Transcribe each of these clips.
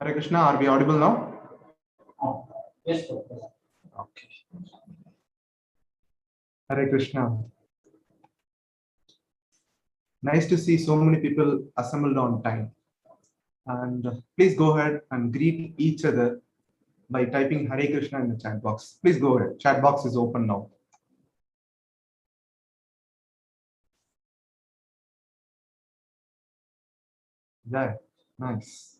Hare Krishna, are we audible now? Yes, sir. Okay. Hare Krishna. Nice to see so many people assembled on time. And please go ahead and greet each other by typing Hare Krishna in the chat box. Please go ahead. Chat box is open now. Yeah, nice.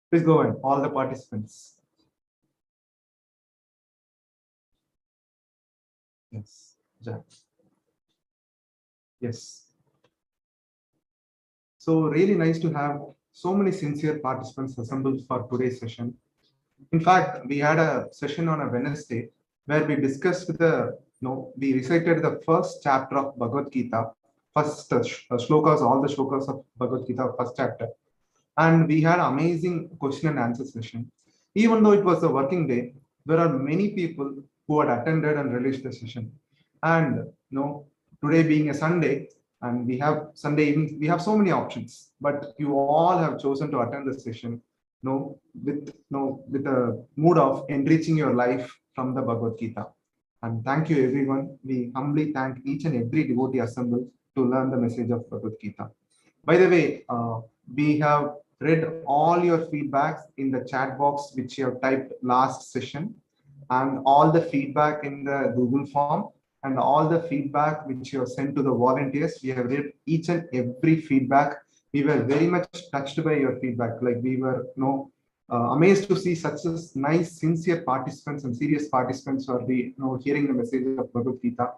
Please go ahead, all the participants. Yes, Jack. Yes. So really nice to have so many sincere participants assembled for today's session. In fact, we had a session on a Wednesday where we discussed we recited the first chapter of Bhagavad Gita, first shlokas, all the shlokas of Bhagavad Gita, first chapter. And we had amazing question and answer session. Even though it was a working day, there are many people who had attended and released the session. And today being a Sunday, and we have Sunday evening, we have so many options, but you all have chosen to attend the session with a mood of enriching your life from the Bhagavad Gita. And thank you everyone. We humbly thank each and every devotee assembled to learn the message of Bhagavad Gita. By the way, we have read all your feedbacks in the chat box which you have typed last session, and all the feedback in the Google form, and all the feedback which you have sent to the volunteers. We have read each and every feedback. We were very much touched by your feedback. Like we were amazed to see such nice, sincere participants and serious participants who are hearing the message of Bhagavad Gita.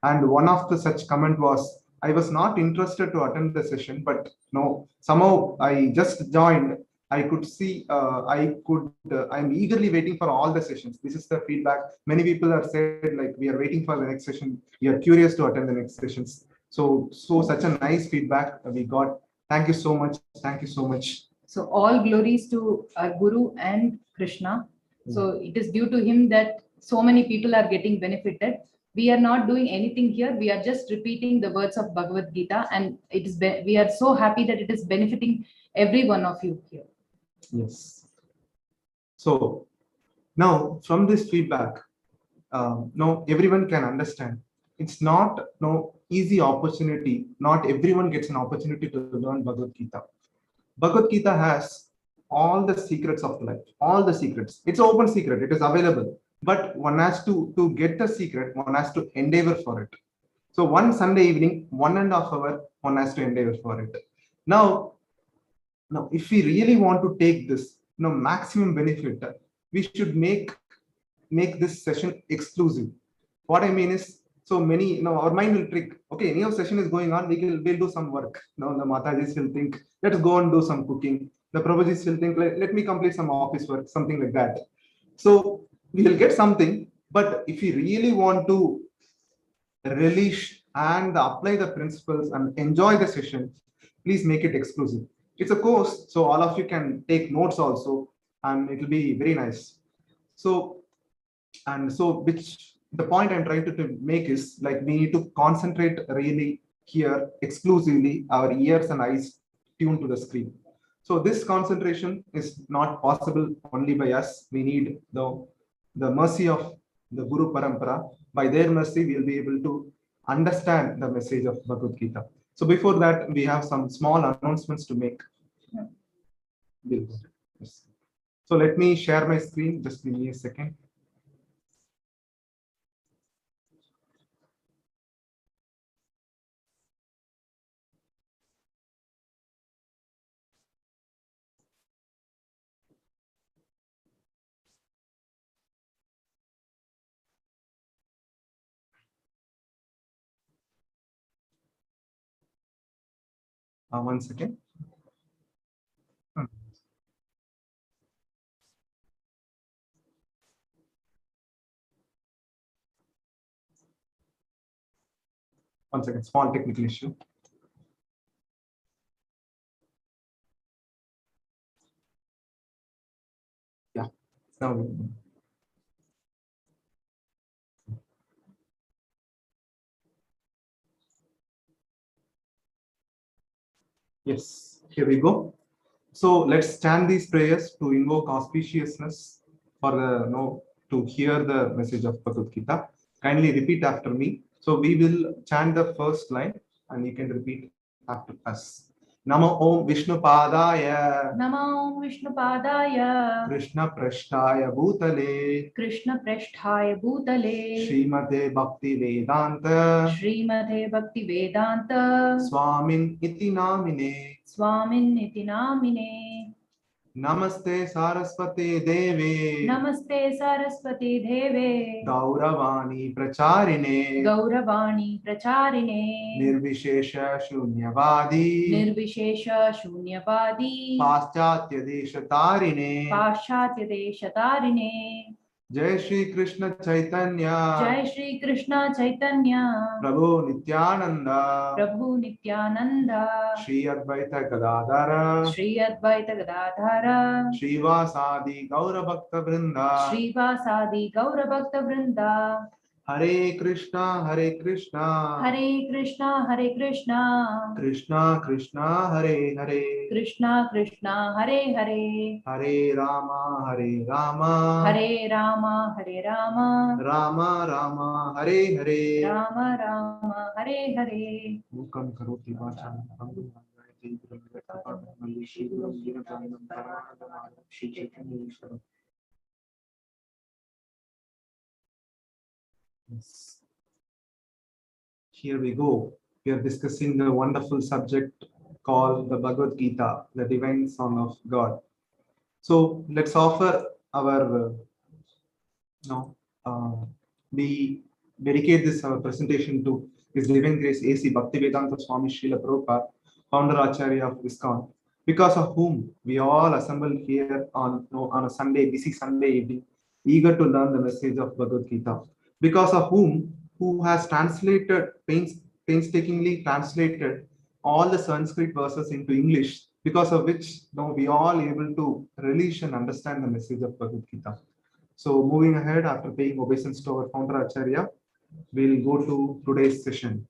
And one of the such comment was, I was not interested to attend the session, but somehow I just joined. I could see, I'm eagerly waiting for all the sessions. This is the feedback. Many people have said, like, we are waiting for the next session. We are curious to attend the next sessions. So such a nice feedback we got. Thank you so much. Thank you so much. So all glories to our Guru and Krishna. So it is due to him that so many people are getting benefited. We are not doing anything here. We are just repeating the words of Bhagavad Gita, and we are so happy that it is benefiting every one of you here. Yes. So now from this feedback, everyone can understand. It's not easy opportunity. Not everyone gets an opportunity to learn Bhagavad Gita. Bhagavad Gita has all the secrets of life, all the secrets. It's an open secret. It is available. But one has to get the secret, one has to endeavor for it. So one Sunday evening, 1.5 hours, one has to endeavor for it. Now, if we really want to take this, maximum benefit, we should make this session exclusive. What I mean is, so many, our mind will trick. Okay, any session is going on, we'll do some work. The Matajis will think, let's go and do some cooking. The Prabhujis will think, let me complete some office work, something like that. So we will get something, but if we really want to relish and apply the principles and enjoy the session, please make it exclusive. It's a course, so all of you can take notes also, and it will be very nice. So which the point I'm trying to make is, like, we need to concentrate really here exclusively, our ears and eyes tuned to the screen. So this concentration is not possible only by us. We need the mercy of the Guru Parampara. By their mercy, we'll be able to understand the message of Bhagavad Gita. So before that, we have some small announcements to make. Yes. So let me share my screen. Just give me a second. One second. One second, small technical issue. Yeah, now. Yes, here we go. So let's chant these prayers to invoke auspiciousness for the to hear the message of Bhagavad Gita. Kindly repeat after me. So we will chant the first line and you can repeat after us. Namo Om Vishnu Padaya Namo Vishnu Padaya Krishna Prashtaya Bhutale Krishna Prashthaya Bhutale Srimate Bhakti Vedanta Srimate Bhakti Vedanta Swamin Iti Namine Swamin Niti Namine Namaste Saraswate Deve Namaste Saraswati Deve Gauravani Pracharine Gauravani Pracharine Nirvishesha Shunyavadi Nirvishesha Shunyavadi Paschatya Deshatarine Pashatya Deshatarine Jai Shri Krishna Chaitanya Jai Shri Krishna Chaitanya Prabhu Nityananda Prabhu Nityananda Shri Advaita Gadadhara Shri Advaita Gadadhara Srivasadi Gaura Bhakta Vrinda Shri Vasadi Gaura Bhakta Vrinda Hare Krishna Hare Krishna Hare Krishna Hare Krishna Krishna Krishna Hare Hare Krishna Krishna Hare Hare Hare Rama Hare Rama Hare Rama Hare Rama Rama Rama Hare Hare Rama Rama Hare Hare Mukam karoti vacham bangam bangayati brahmatapadam malishi gurum dinatandam paramanandam Shri Chaitanya Ishwaram. Yes. Here we go. We are discussing the wonderful subject called the Bhagavad Gita, the divine song of God. So let's offer our we dedicate this our presentation to His Divine Grace A.C. Bhaktivedanta Swami Srila Prabhupada, founder Acharya of ISKCON, because of whom we all assemble here on a Sunday, busy Sunday evening, eager to learn the message of Bhagavad Gita, because of who has translated, painstakingly translated all the Sanskrit verses into English, because of which now we all able to relish and understand the message of Bhagavad Gita. So moving ahead, after paying obeisance to our founder Acharya, we'll go to today's session.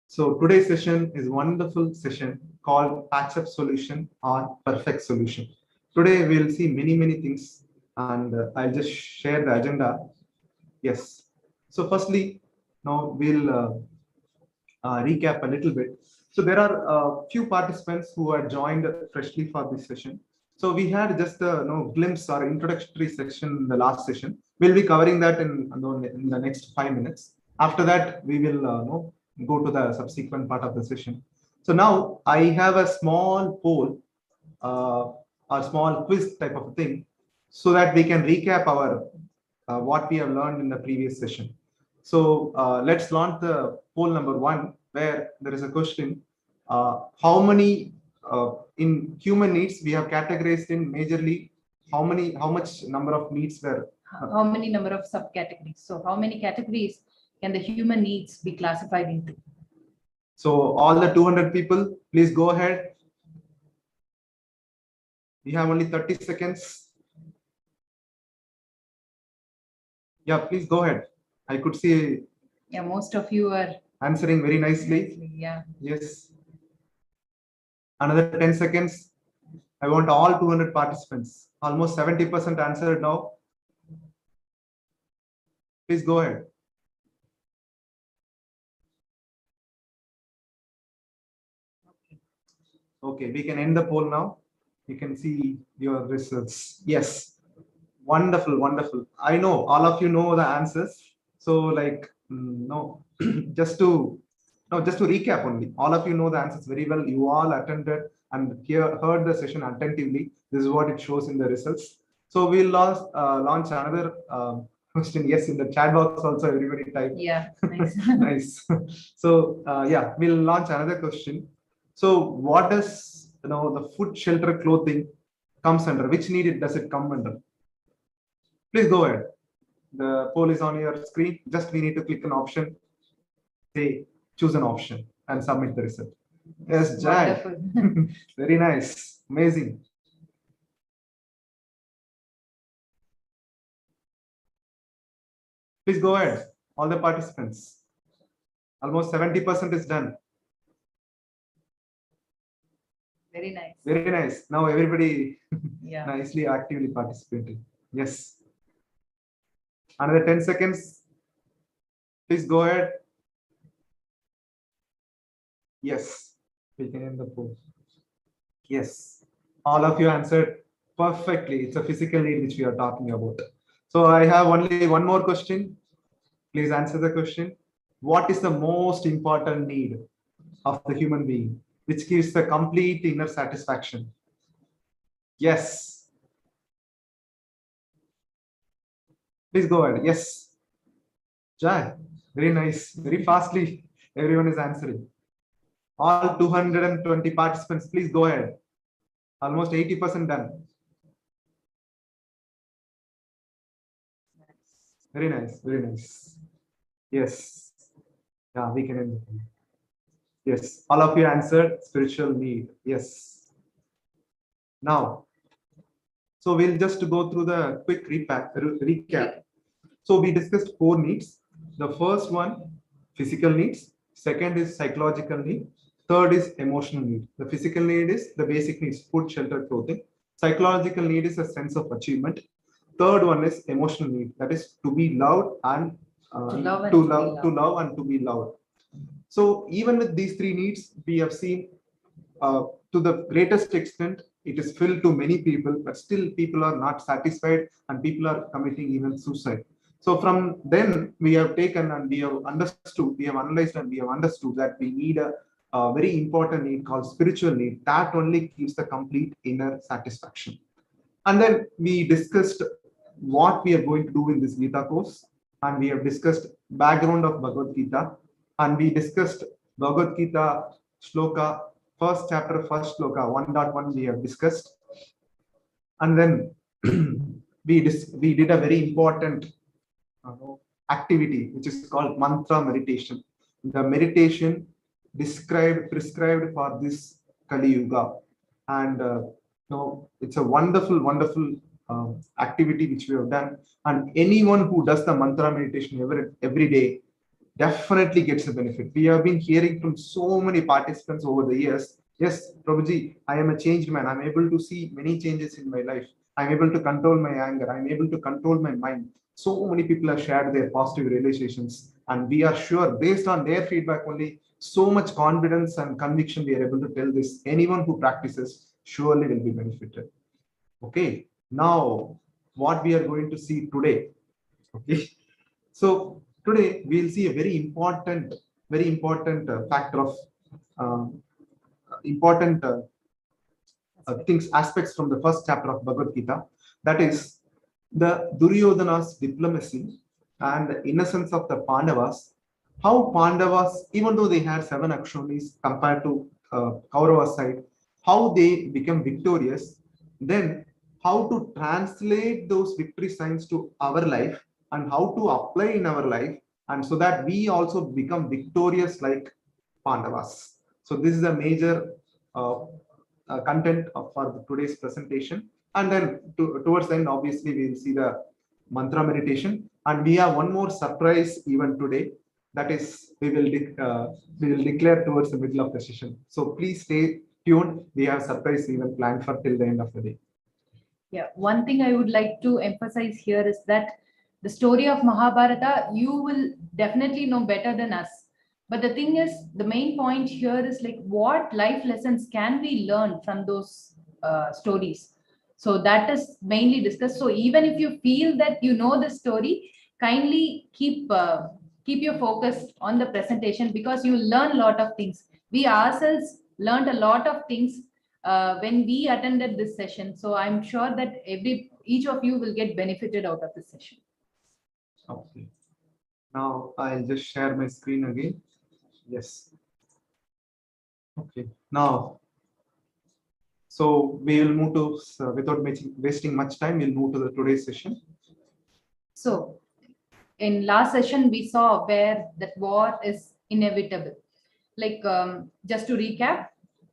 So today's session is a wonderful session called Patch Up Solution or Perfect Solution. Today we'll see many things, and I'll just share the agenda. Yes. So firstly, now we'll recap a little bit. So there are a few participants who are joined freshly for this session. So we had just a glimpse or introductory section in the last session. We'll be covering that in the next 5 minutes. After that, we will go to the subsequent part of the session. So now I have a small poll or small quiz type of thing, so that we can recap our what we have learned in the previous session. So let's launch the poll number 1, where there is a question: how many in human needs we have categorized in majorly? How much number of needs were? How many number of subcategories? So how many categories can the human needs be classified into? So all the 200 people, please go ahead. We have only 30 seconds. Yeah, please go ahead. I could see. Yeah, most of you are Answering very nicely. Yeah. Yes. Another 10 seconds. I want all 200 participants. Almost 70% answered now. Please go ahead. Okay, we can end the poll now. You can see your results. Yes. Wonderful, wonderful. I know all of you know the answers. So like, no, just to recap only. All of you know the answers very well. You all attended and heard the session attentively. This is what it shows in the results. So we'll launch another question. Yes, in the chat box also everybody typed. Yeah, nice. Nice. So yeah, we'll launch another question. So what does the food, shelter, clothing comes under? Which need does it come under? Please go ahead. The poll is on your screen. Just we need to click an option, say choose an option, and submit the result. Yes, Jack. Very nice. Amazing. Please go ahead. All the participants. Almost 70% is done. Very nice. Very nice. Now everybody Yeah. nicely, actively participating. Yes. Another 10 seconds. Please go ahead. Yes. We can end the poll. Yes. All of you answered perfectly. It's a physical need which we are talking about. So I have only one more question. Please answer the question. What is the most important need of the human being, which gives the complete inner satisfaction? Yes. Please go ahead. Yes. Jai. Very nice. Very fastly. Everyone is answering. All 220 participants, please go ahead. Almost 80% done. Very nice. Very nice. Yes. Yeah, we can end. Yes. All of you answered spiritual need. Yes. Now, so we'll just go through the quick recap. So we discussed 4 needs. The first one, physical needs. Second is psychological need. Third is emotional need. The physical need is the basic needs, food, shelter, clothing. Psychological need is a sense of achievement. Third one is emotional need. That is to be loved and To love and to to be love, to loved. love and to be loved. So even with these 3 needs, we have seen to the greatest extent, it is filled to many people, but still people are not satisfied and people are committing even suicide. So from then we have taken and we have understood, we have analyzed and we have understood that we need a very important need called spiritual need that only gives the complete inner satisfaction. And then we discussed what we are going to do in this Gita course, and we have discussed background of Bhagavad Gita, and we discussed Bhagavad Gita shloka, first chapter, first shloka, 1.1 we have discussed. And then we did a very important activity which is called mantra meditation. The meditation prescribed for this Kali Yuga, and it's a wonderful activity which we have done. And anyone who does the mantra meditation every day definitely gets a benefit. We have been hearing from so many participants over the years. Yes, Prabhuji, I am a changed man. I'm able to see many changes in my life. I'm able to control my anger. I'm able to control my mind. So many people have shared their positive realizations, and we are sure, based on their feedback only, so much confidence and conviction we are able to tell this. Anyone who practices surely will be benefited. Okay, now what we are going to see today. Okay, so today we'll see a very important factor of important things, aspects from the first chapter of Bhagavad Gita, that is the Duryodhana's diplomacy and the innocence of the Pandavas. How Pandavas, even though they had 7 Akshonis compared to Kaurava's side, how they became victorious, then how to translate those victory signs to our life and how to apply in our life, and so that we also become victorious like Pandavas. So this is a major content for today's presentation. And then towards the end, obviously, we will see the mantra meditation. And we have one more surprise even today. That is, we will declare towards the middle of the session. So please stay tuned. We have surprise even planned for till the end of the day. Yeah, one thing I would like to emphasize here is that the story of Mahabharata, you will definitely know better than us. But the thing is, the main point here is like what life lessons can we learn from those stories. So that is mainly discussed. So even if you feel that you know the story, kindly keep your focus on the presentation, because you learn a lot of things. We ourselves learned a lot of things when we attended this session. So I'm sure that each of you will get benefited out of this session. Okay. Now I'll just share my screen again. Yes. Okay. Now, so we will move to, without wasting much time, we'll move to the today's session. So in last session, we saw where that war is inevitable. Like just to recap,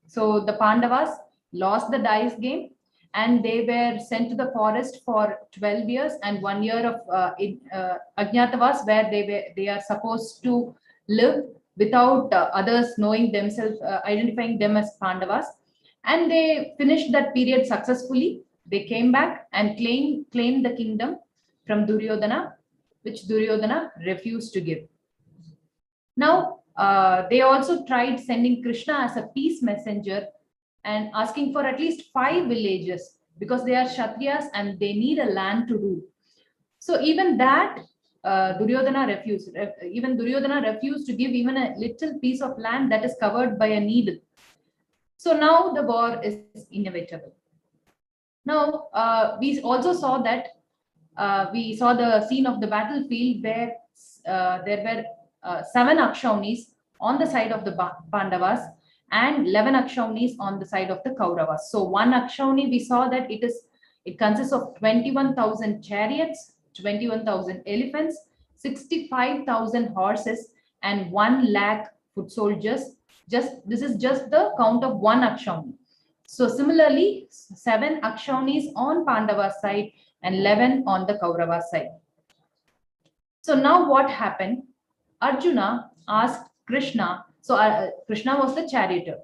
so the Pandavas lost the dice game and they were sent to the forest for 12 years and 1 year of Ajnatavas, where they are supposed to live without others knowing themselves, identifying them as Pandavas. And they finished that period successfully. They came back and claimed the kingdom from Duryodhana, which Duryodhana refused to give. Now, they also tried sending Krishna as a peace messenger and asking for at least 5 villages because they are Kshatriyas and they need a land to rule. So even that, Duryodhana refused. Even Duryodhana refused to give even a little piece of land that is covered by a needle. So now the war is inevitable. Now, we also saw that we saw the scene of the battlefield where there were 7 Akshaunis on the side of the Pandavas and 11 Akshaunis on the side of the Kauravas. So one Akshauni, we saw that it consists of 21,000 chariots, 21,000 elephants, 65,000 horses, and 1 lakh foot soldiers. This is just the count of one Akshauni. So similarly, 7 Akshaunis on Pandava side and 11 on the Kaurava side. So now what happened? Arjuna asked Krishna. So Krishna was the charioteer.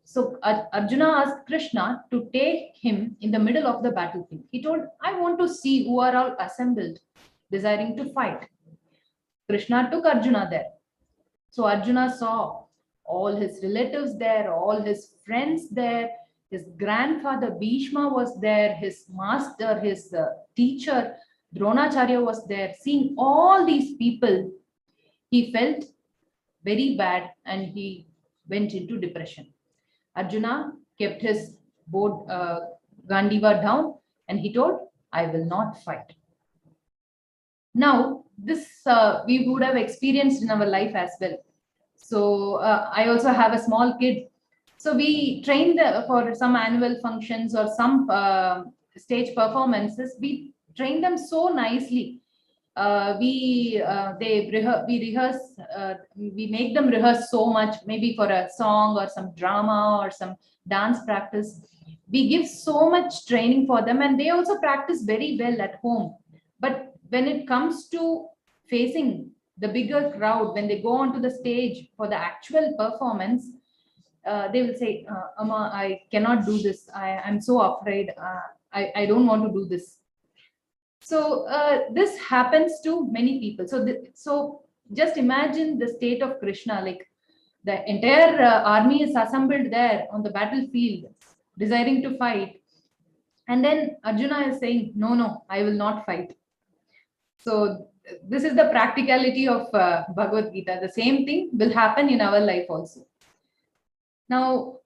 So Arjuna asked Krishna to take him in the middle of the battlefield. He told, I want to see who are all assembled, desiring to fight. Krishna took Arjuna there. So Arjuna saw all his relatives there, all his friends there. His grandfather Bhishma was there, his master, his teacher Dronacharya was there. Seeing all these people, he felt very bad and he went into depression. Arjuna kept his bow Gandiva down and he told, I will not fight. Now, this we would have experienced in our life as well. So I also have a small kid. So we trained for some annual functions or some stage performances. We train them so nicely. We rehearse. We make them rehearse so much, maybe for a song or some drama or some dance practice. We give so much training for them, and they also practice very well at home. But when it comes to facing the bigger crowd, when they go onto the stage for the actual performance, they will say, Amma, I cannot do this. I'm so afraid. I don't want to do this. So this happens to many people. So just imagine the state of Krishna, like the entire army is assembled there on the battlefield, desiring to fight. And then Arjuna is saying, no, I will not fight. So this is the practicality of Bhagavad Gita. The same thing will happen in our life also. Now,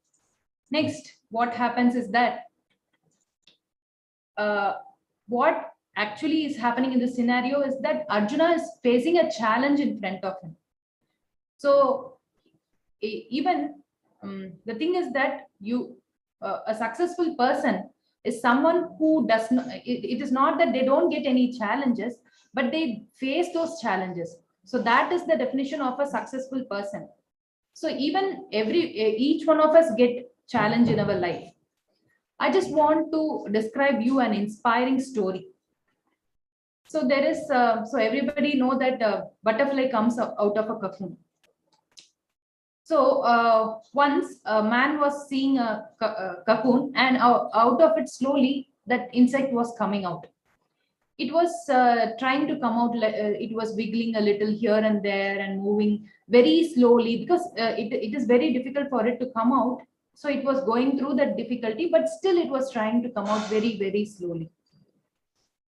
next, what happens is that what actually is happening in this scenario is that Arjuna is facing a challenge in front of him. So even the thing is that a successful person is someone who does not, it is not that they don't get any challenges, but they face those challenges. So that is the definition of a successful person. So even each one of us get challenge in our life. I just want to describe you an inspiring story. So there is, so everybody know that butterfly comes out of a cocoon. So once a man was seeing a cocoon, and out of it slowly that insect was coming out. It was trying to come out, it was wiggling a little here and there and moving very slowly because it is very difficult for it to come out. So it was going through that difficulty, but still it was trying to come out very, very slowly.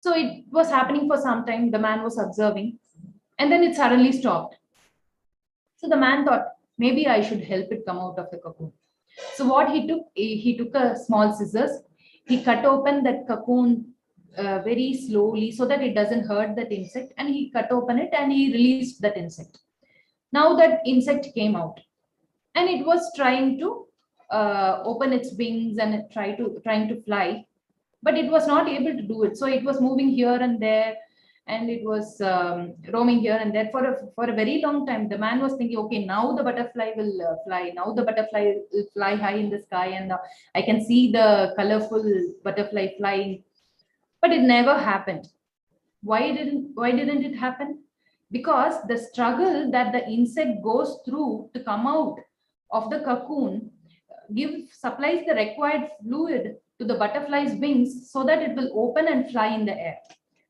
So it was happening for some time. The man was observing, and then it suddenly stopped. So the man thought, maybe I should help it come out of the cocoon. So what he took a small scissors. He cut open that cocoon very slowly so that it doesn't hurt that insect, and he cut open it and he released that insect. Now that insect came out, and it was trying to open its wings and trying to fly, but it was not able to do it. So it was moving here and there, and it was roaming here and there for a very long time. The man was thinking, okay, now the butterfly will fly. Now the butterfly will fly high in the sky, and I can see the colorful butterfly flying. But it never happened. Why didn't it happen? Because the struggle that the insect goes through to come out of the cocoon, supplies the required fluid to the butterfly's wings so that it will open and fly in the air.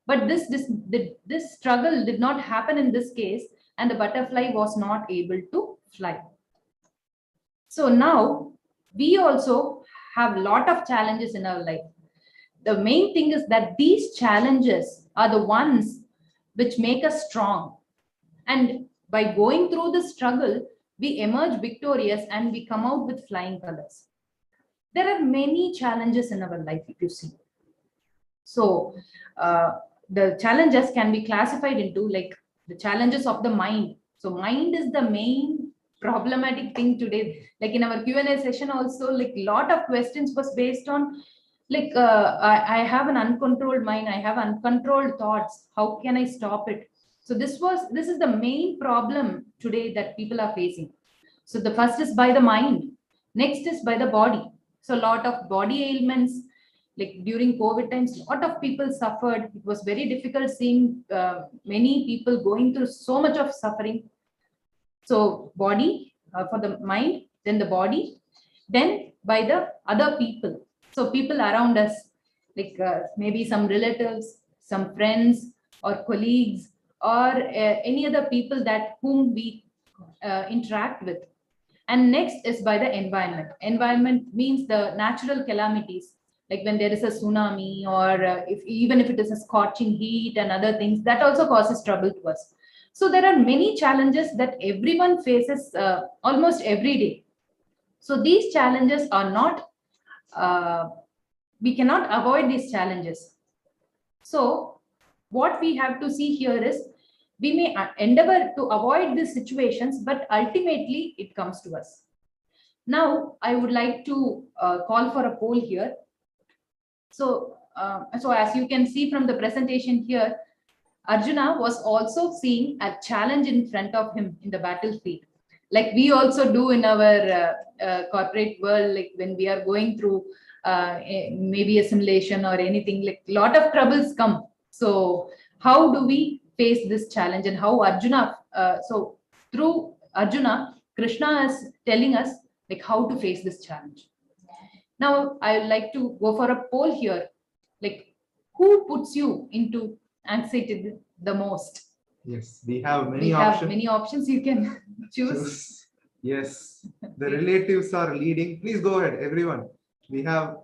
But this struggle did not happen in this case, and the butterfly was not able to fly. So now we also have a lot of challenges in our life. The main thing is that these challenges are the ones which make us strong. And by going through the struggle, we emerge victorious and we come out with flying colors. There are many challenges in our life, if you see. So the challenges can be classified into like the challenges of the mind. So mind is the main problematic thing today. Like in our Q&A session also, like a lot of questions was based on like I have an uncontrolled mind, I have uncontrolled thoughts, how can I stop it? So this is the main problem today that people are facing. So the first is by the mind, next is by the body. So a lot of body ailments, like during COVID times, a lot of people suffered. It was very difficult seeing many people going through so much of suffering. So body for the mind, then the body, then by the other people. So people around us, like maybe some relatives, some friends or colleagues, or any other people that whom we interact with. And next is by the environment. Environment means the natural calamities, like when there is a tsunami, or even if it is a scorching heat and other things, that also causes trouble to us. So there are many challenges that everyone faces almost every day. So these challenges are not, we cannot avoid these challenges. So what we have to see here is, we may endeavor to avoid these situations, but ultimately it comes to us. Now, I would like to call for a poll here. So as you can see from the presentation here, Arjuna was also seeing a challenge in front of him in the battlefield. Like we also do in our corporate world, like when we are going through maybe a simulation or anything, like a lot of troubles come. So how do we face this challenge, and how Arjuna, so through Arjuna, Krishna is telling us like how to face this challenge. Now, I would like to go for a poll here. Like, who puts you into anxiety the most? Yes, we have many We options. have many options you can choose. Yes, the relatives are leading. Please go ahead, everyone. We have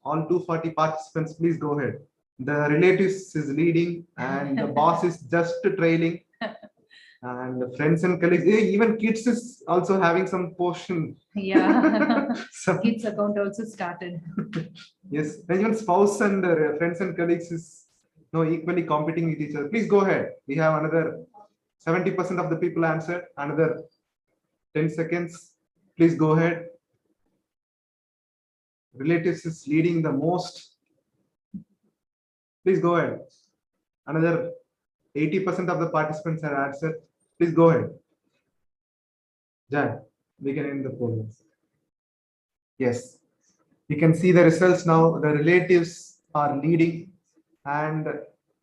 all 240 participants. Please go ahead. The relatives is leading, and the boss is just trailing. And the friends and colleagues, even kids is also having some portion. Yeah, Some- kids account also started. Yes, and even spouse and friends and colleagues is equally competing with each other. Please go ahead. We have another 70% of the people answered. Another 10 seconds. Please go ahead. Relatives is leading the most. Please go ahead. Another 80% of the participants have answered. Please go ahead. Jan, we can end the poll. Yes, you can see the results now. The relatives are leading, and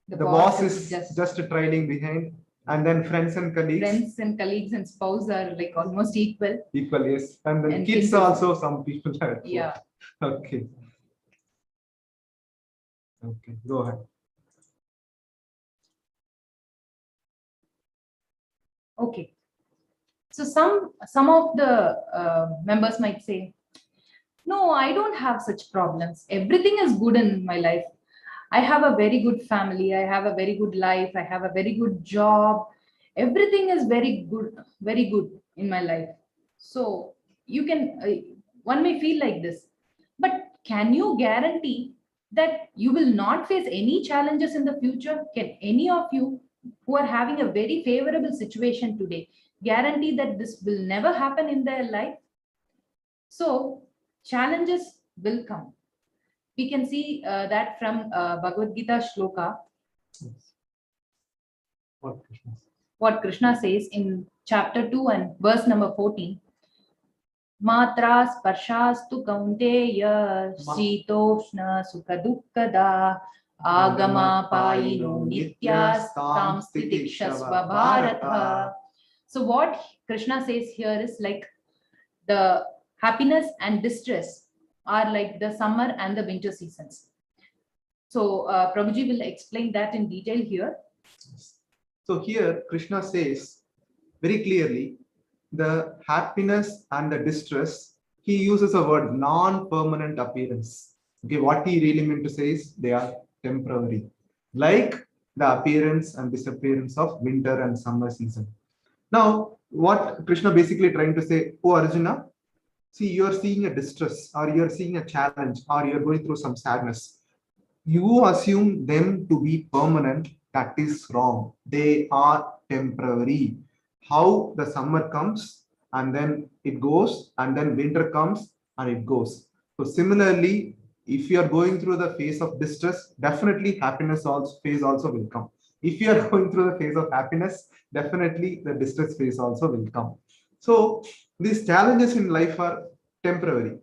the boss is just trailing behind. And then friends and colleagues. Friends and colleagues and spouse are like almost equal. Equal, yes. And then And kids kids also, some people are. Yeah. Okay. Okay, go ahead. Okay. So some of the members might say, no, I don't have such problems. Everything is good in my life. I have a very good family. I have a very good life. I have a very good job. Everything is very good in my life. So you can, one may feel like this, but can you guarantee that you will not face any challenges in the future? Can any of you who are having a very favorable situation today guarantee that this will never happen in their life? So challenges will come. We can see that from Bhagavad Gita shloka, what Krishna says in chapter 2 and verse number 14. Matra sparshastu kaunteya shitoshna sukha dukkada agama payino nityas tam stitikshasva bharata. So what Krishna says here is like the happiness and distress are like the summer and the winter seasons. So Prabhuji will explain that in detail here. So here Krishna says very clearly the happiness and the distress, he uses a word non-permanent appearance. Okay, what he really meant to say is they are temporary, like the appearance and disappearance of winter and summer season. Now, what Krishna basically trying to say, oh Arjuna, see, you are seeing a distress, or you are seeing a challenge, or you are going through some sadness. You assume them to be permanent. That is wrong. They are temporary. How the summer comes and then it goes, and then winter comes and it goes. So similarly, if you are going through the phase of distress, definitely happiness also phase also will come. If you are going through the phase of happiness, definitely the distress phase also will come. So these challenges in life are temporary.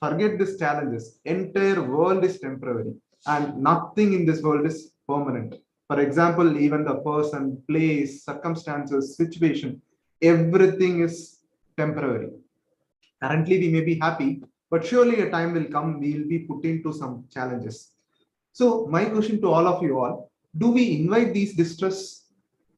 Forget these challenges. Entire world is temporary, and nothing in this world is permanent. For example, even the person, place, circumstances, situation, everything is temporary. Currently, we may be happy, but surely a time will come we will be put into some challenges. So, my question to all of you all: do we invite these distress?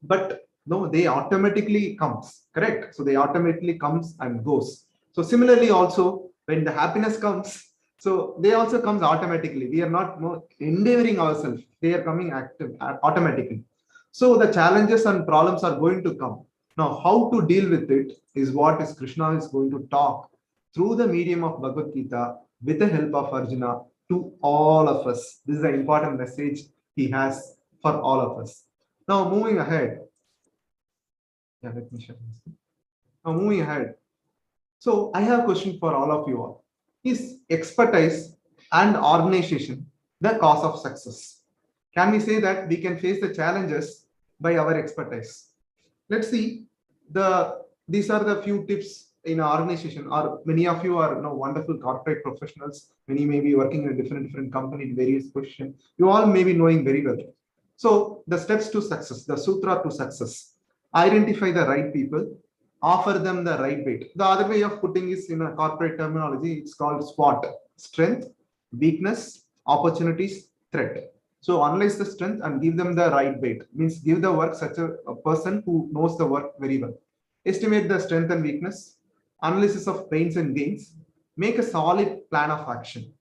But no, they automatically comes. Correct. So they automatically comes and goes. So similarly, also when the happiness comes, so they also comes automatically. We are not more endeavoring ourselves; they are coming active automatically. So the challenges and problems are going to come. Now, how to deal with it is what is Krishna is going to talk through the medium of Bhagavad Gita with the help of Arjuna to all of us. This is an important message he has for all of us. Now, moving ahead. Yeah, let me share this. Now, moving ahead. So, I have a question for all of you all. Is expertise and organization the cause of success? Can we say that we can face the challenges by our expertise? Let's see. These are the few tips in our organization. Or many of you are wonderful corporate professionals. Many may be working in a different company in various positions. You all may be knowing very well. So the steps to success, the sutra to success: identify the right people, offer them the right weight. The other way of putting is in a corporate terminology, it's called SWOT: strength, weakness, opportunities, threat. So analyze the strength and give them the right weight. Means give the work such a person who knows the work very well. Estimate the strength and weakness, analysis of pains and gains, make a solid plan of action,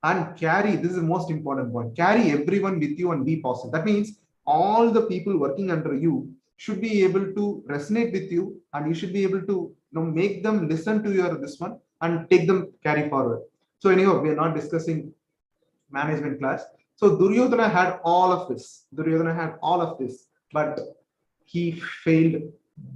and carry, this is the most important point, carry everyone with you and be positive. That means all the people working under you should be able to resonate with you, and you should be able to make them listen to your this one and take them carry forward. So anyhow, we are not discussing management class. So Duryodhana had all of this. Duryodhana had all of this, but he failed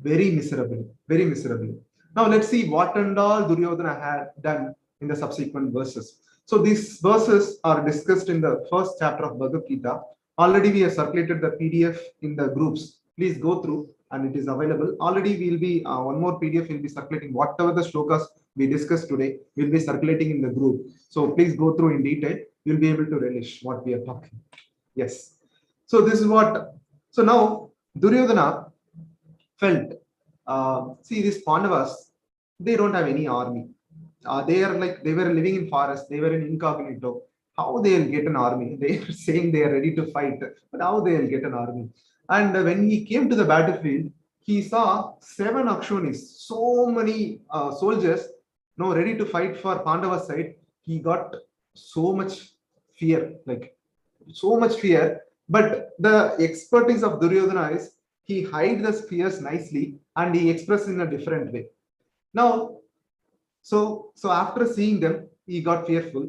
very miserably, very miserably. Now let's see what and all Duryodhana had done in the subsequent verses. So these verses are discussed in the first chapter of Bhagavad Gita. Already we have circulated the PDF in the groups. Please go through, and it is available. Already we'll be one more PDF will be circulating. Whatever the shlokas we discussed today will be circulating in the group. So please go through in detail. You'll be able to relish what we are talking. Yes. So this is what. So now Duryodhana felt. See, these Pandavas, they don't have any army. They were living in forest. They were in incognito. How they will get an army? They are saying they are ready to fight, but how they will get an army? And when he came to the battlefield, he saw 7 Akshonis, so many soldiers, ready to fight for Pandava's side. He got so much fear, like so much fear. But the expertise of Duryodhana is he hide the fears nicely and he expressed in a different way. Now, so after seeing them, he got fearful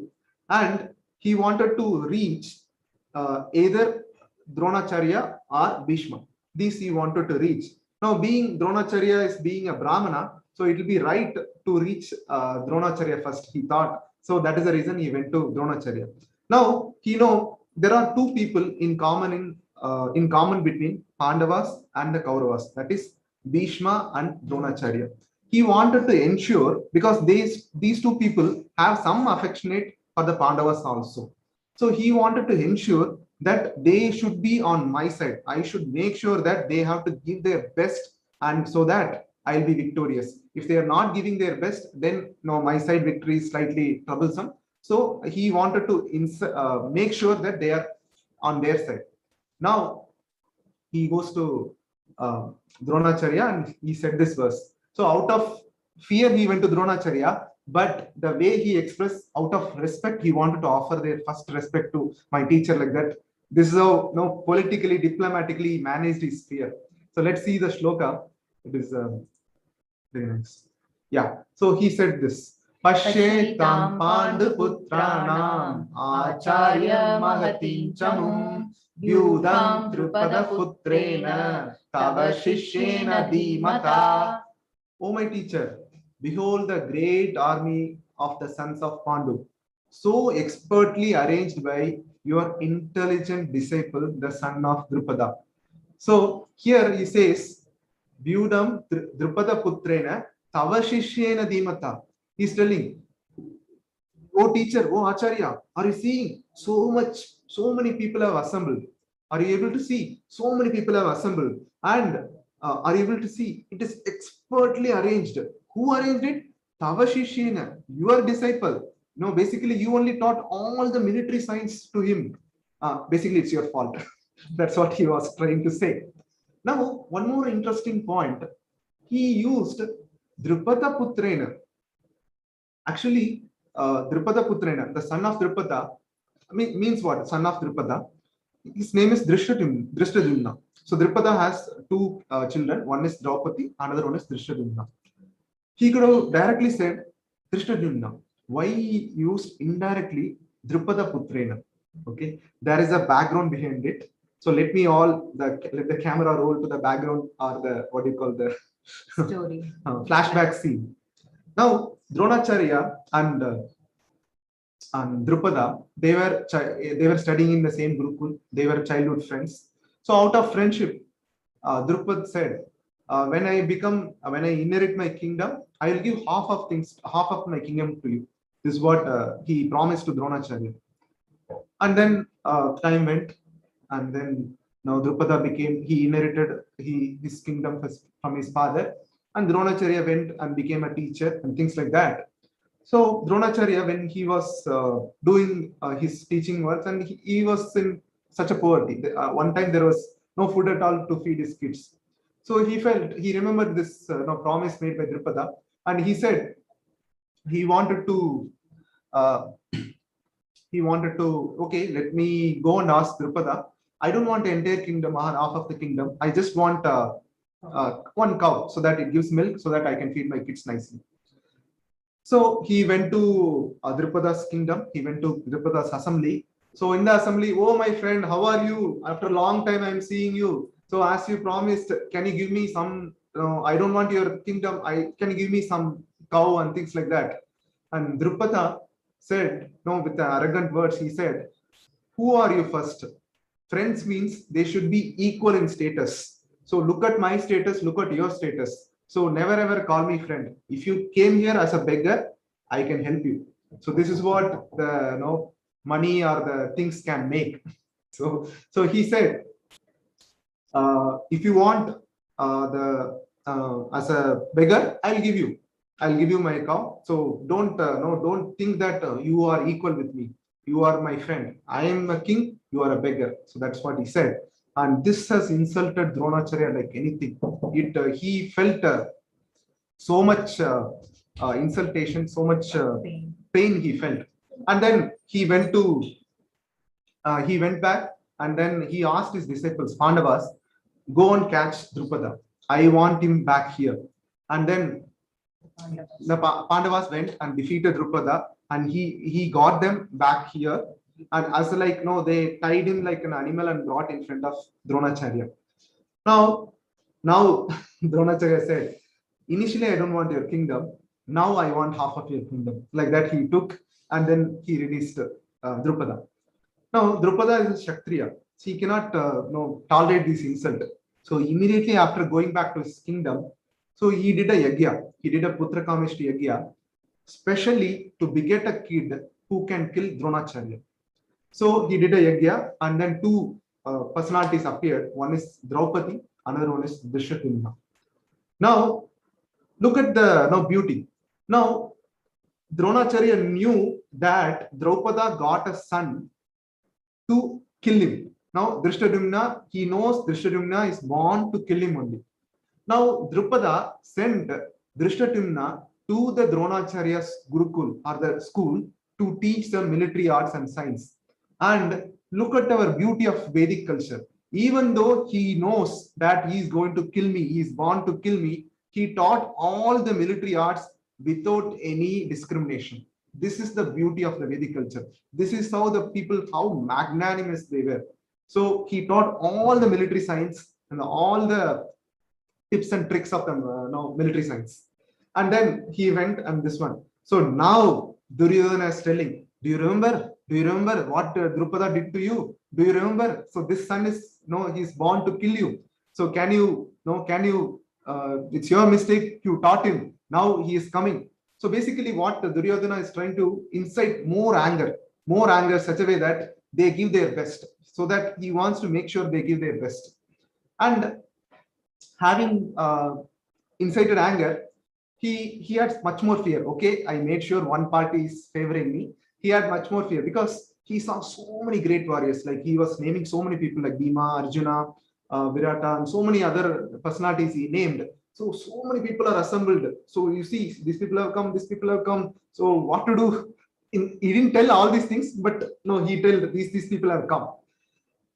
and he wanted to reach either Dronacharya or Bhishma. These he wanted to reach. Now, being Dronacharya is being a Brahmana, so it will be right to reach Dronacharya first, he thought. So that is the reason he went to Dronacharya. Now, there are 2 people in common between Pandavas and the Kauravas, that is Bhishma and Dronacharya. He wanted to ensure, because these 2 people have some affectionate for the Pandavas also. So he wanted to ensure that they should be on my side. I should make sure that they have to give their best, and so that I'll be victorious. If they are not giving their best, then no, my side victory is slightly troublesome. So he wanted to make sure that they are on their side. Now he goes to Dronacharya and he said this verse. So out of fear, he went to Dronacharya, but the way he expressed, out of respect, he wanted to offer their first respect to my teacher like that. This is how politically, diplomatically he managed his fear. So let's see the shloka. It is very nice. Yeah. So he said this. Pashyetam Panduputranam Acharya Mahatim Chamum Vyudam Drupada Putrena Tava Shishyena Dhimata. O my teacher, behold the great army of the sons of Pandu, so expertly arranged by your intelligent disciple, the son of Drupada. So here he says, Vyudam Drupada Putrena Tava Shishyena Dhimata. He's telling, oh teacher, oh Acharya, are you seeing so many people have assembled? Are you able to see? So many people have assembled. And are you able to see? It is expertly arranged. Who arranged it? Tava Shishyena, your disciple. No, basically you only taught all the military science to him. Basically it's your fault. That's what he was trying to say. Now, one more interesting point. He used Drupada Putrena. Actually, Drupada Putrena, the son of Drupada, means what? Son of Drupada. His name is Drishtadyumna. So Drupada has two children. One is Draupadi, another one is Drishtadyumna. He could have directly said Drishtadyumna. Why he used indirectly Drupada Putrena? Okay, there is a background behind it. So let the camera roll to the background or the what do you call the Story. Flashback scene. Now Dronacharya and Drupada, they were studying in the same Gurukul. They were childhood friends. So out of friendship, Drupad said, when I inherit my kingdom, I will give half of my kingdom to you. This is what he promised to Dronacharya. And then time went, and then now Drupada he inherited his kingdom from his father, and Dronacharya went and became a teacher and things like that. So Dronacharya, when he was doing his teaching works, and he was in such a poverty. One time there was no food at all to feed his kids. So he remembered this promise made by Drupada, and he said he wanted to, okay, let me go and ask Drupada. I don't want the entire kingdom or half of the kingdom. I just want one cow so that it gives milk so that I can feed my kids nicely. So he went to Drupada's kingdom. He went to Drupada's assembly. So in the assembly, oh my friend, how are you? After a long time, I'm seeing you. So as you promised, can you give me some? I don't want your kingdom. Can you give me some cow and things like that? And Drupada said, no, with the arrogant words, he said, "Who are you first? Friends means they should be equal in status. So look at my status. Look at your status. So never ever call me friend. If you came here as a beggar, I can help you." So this is what the money or the things can make. So he said, if you want as a beggar, I'll give you my cow. So don't think that you are equal with me. You are my friend. I am a king. You are a beggar. So that's what he said. And this has insulted Dronacharya like anything. He felt so much insultation, so much pain he felt. And then he went back, and then he asked his disciples, Pandavas, go and catch Drupada. I want him back here. And then the Pandavas went and defeated Drupada, and he got them back here. And as they tied him like an animal and brought in front of Dronacharya. Now Dronacharya said, initially I don't want your kingdom. Now I want half of your kingdom. Like that he took, and then he released Drupada. Now Drupada is a Kshatriya. So he cannot tolerate this insult. So immediately after going back to his kingdom, so he did a yagya. He did a Putra Kameshti yagya, specially to beget a kid who can kill Dronacharya. So he did a yagya, and then two personalities appeared. One is Draupadi, another one is Drishtadyumna. Now Look at the beauty. Now, Dronacharya knew that Draupada got a son to kill him. Now, Drishtadyumna, he knows Drishtadyumna is born to kill him only. Now, Drupada sent Drishtadyumna to the Dronacharya's Gurukul or the school to teach the military arts and science. And look at our beauty of Vedic culture. Even though he knows that he is going to kill me, he is born to kill me, he taught all the military arts without any discrimination. This is the beauty of the Vedic culture. This is how the people, how magnanimous they were. So he taught all the military science and all the tips and tricks of the military science. And then he went and this one. So now Duryodhana is telling, do you remember what Drupada did to you? Do you remember? So this son is, he's born to kill you. So it's your mistake, you taught him. Now he is coming. So basically what Duryodhana is trying to incite more anger such a way that they give their best. So that he wants to make sure they give their best. And having incited anger, he had much more fear. Okay, I made sure one party is favoring me. He had much more fear because he saw so many great warriors. Like he was naming so many people like Bhima, Arjuna, Virata, and so many other personalities he named. So many people are assembled. So you see, these people have come, these people have come. So what to do? He didn't tell all these things, but no, he told these people have come.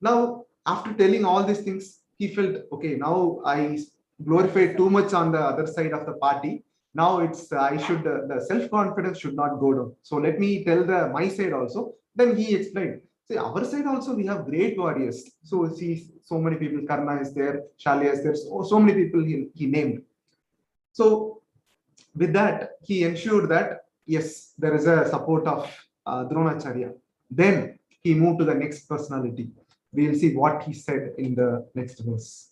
Now, after telling all these things, he felt, okay, now I glorified too much on the other side of the party. Now it's I should the self-confidence should not go down. So let me tell my side also. Then he explained, see, our side also we have great warriors. So see, so many people, Karna is there, Shalya is there, so many people he named. So with that, he ensured that yes, there is a support of Dronacharya. Then he moved to the next personality. We will see what he said in the next verse.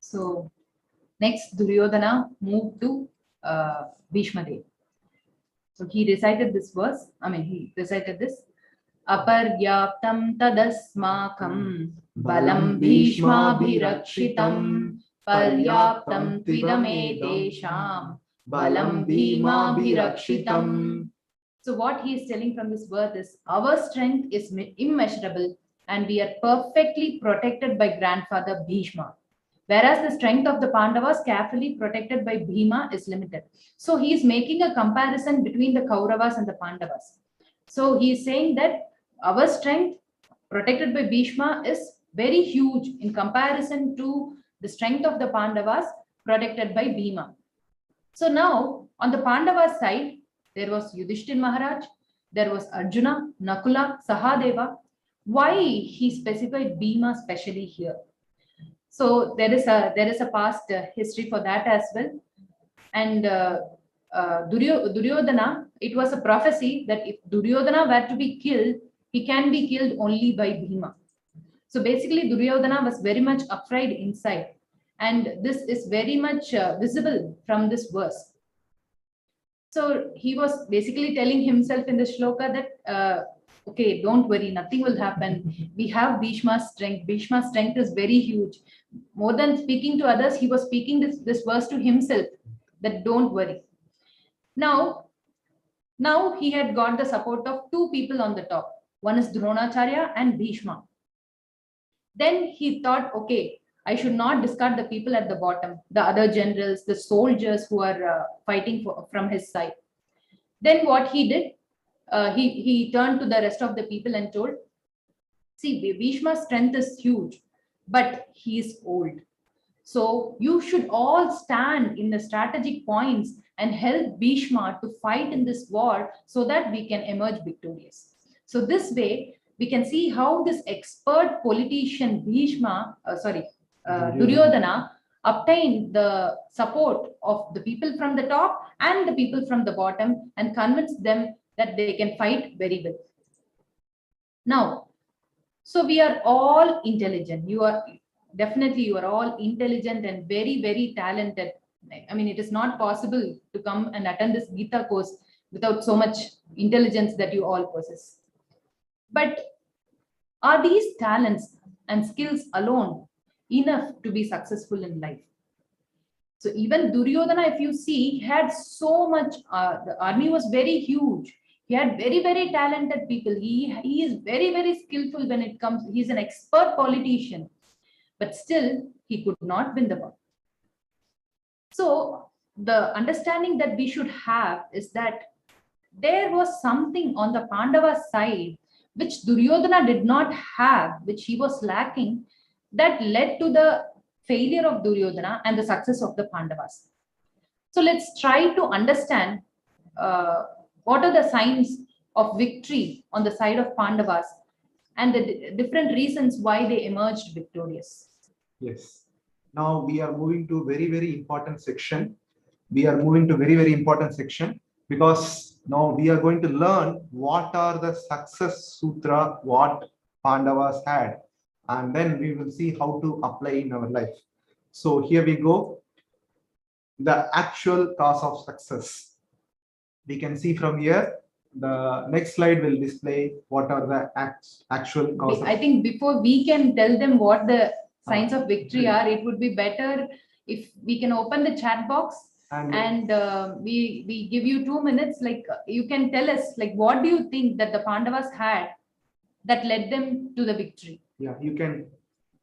So next, Duryodhana moved to Bhishma Dev. So he recited this verse. He recited this. Aparyaptam tadasmakam balam Bhishma bhirakshitam paryaptam tvidame desham balam Bhima bhirakshitam. So what he is telling from this verse is, our strength is immeasurable and we are perfectly protected by grandfather Bhishma. Whereas the strength of the Pandavas, carefully protected by Bhima, is limited. So he is making a comparison between the Kauravas and the Pandavas. So he is saying that our strength protected by Bhishma is very huge in comparison to the strength of the Pandavas protected by Bhima. So now on the Pandavas side, there was Yudhishthir Maharaj, there was Arjuna, Nakula, Sahadeva. Why he specified Bhima specially here? So there is a past history for that as well. And Duryodhana, it was a prophecy that if Duryodhana were to be killed, he can be killed only by Bhima. So basically Duryodhana was very much afraid inside. And this is very much visible from this verse. So he was basically telling himself in the shloka that, okay, don't worry, nothing will happen. We have Bhishma's strength. Bhishma's strength is very huge. More than speaking to others, he was speaking this verse to himself, that don't worry. Now he had got the support of two people on the top. One is Dronacharya and Bhishma. Then he thought, okay, I should not discard the people at the bottom, the other generals, the soldiers who are fighting from his side. Then what he did, he turned to the rest of the people and told, see, Bhishma's strength is huge, but he is old. So you should all stand in the strategic points and help Bhishma to fight in this war so that we can emerge victorious. So this way, we can see how this expert politician Duryodhana obtained the support of the people from the top and the people from the bottom and convinced them that they can fight very well. Now, so we are all intelligent. You are all intelligent and very, very talented. It is not possible to come and attend this Gita course without so much intelligence that you all possess. But are these talents and skills alone enough to be successful in life. So even Duryodhana, if you see, he had so much, the army was very huge. He had very, very talented people. He is very, very skillful when it comes, he's an expert politician, but still he could not win the war. So the understanding that we should have is that there was something on the Pandava side which Duryodhana did not have, which he was lacking, that led to the failure of Duryodhana and the success of the Pandavas. So let's try to understand what are the signs of victory on the side of Pandavas and the different reasons why they emerged victorious. Yes. Now we are moving to very, very important section. We are moving to very, very important section because now we are going to learn what are the success sutra, what Pandavas had, and then we will see how to apply in our life. So here we go. The actual cause of success. We can see from here, the next slide will display what are the actual cause. I think before we can tell them what the signs of victory are, it would be better if we can open the chat box and we give you 2 minutes. Like you can tell us, like, what do you think that the Pandavas had that led them to the victory? Yeah, you can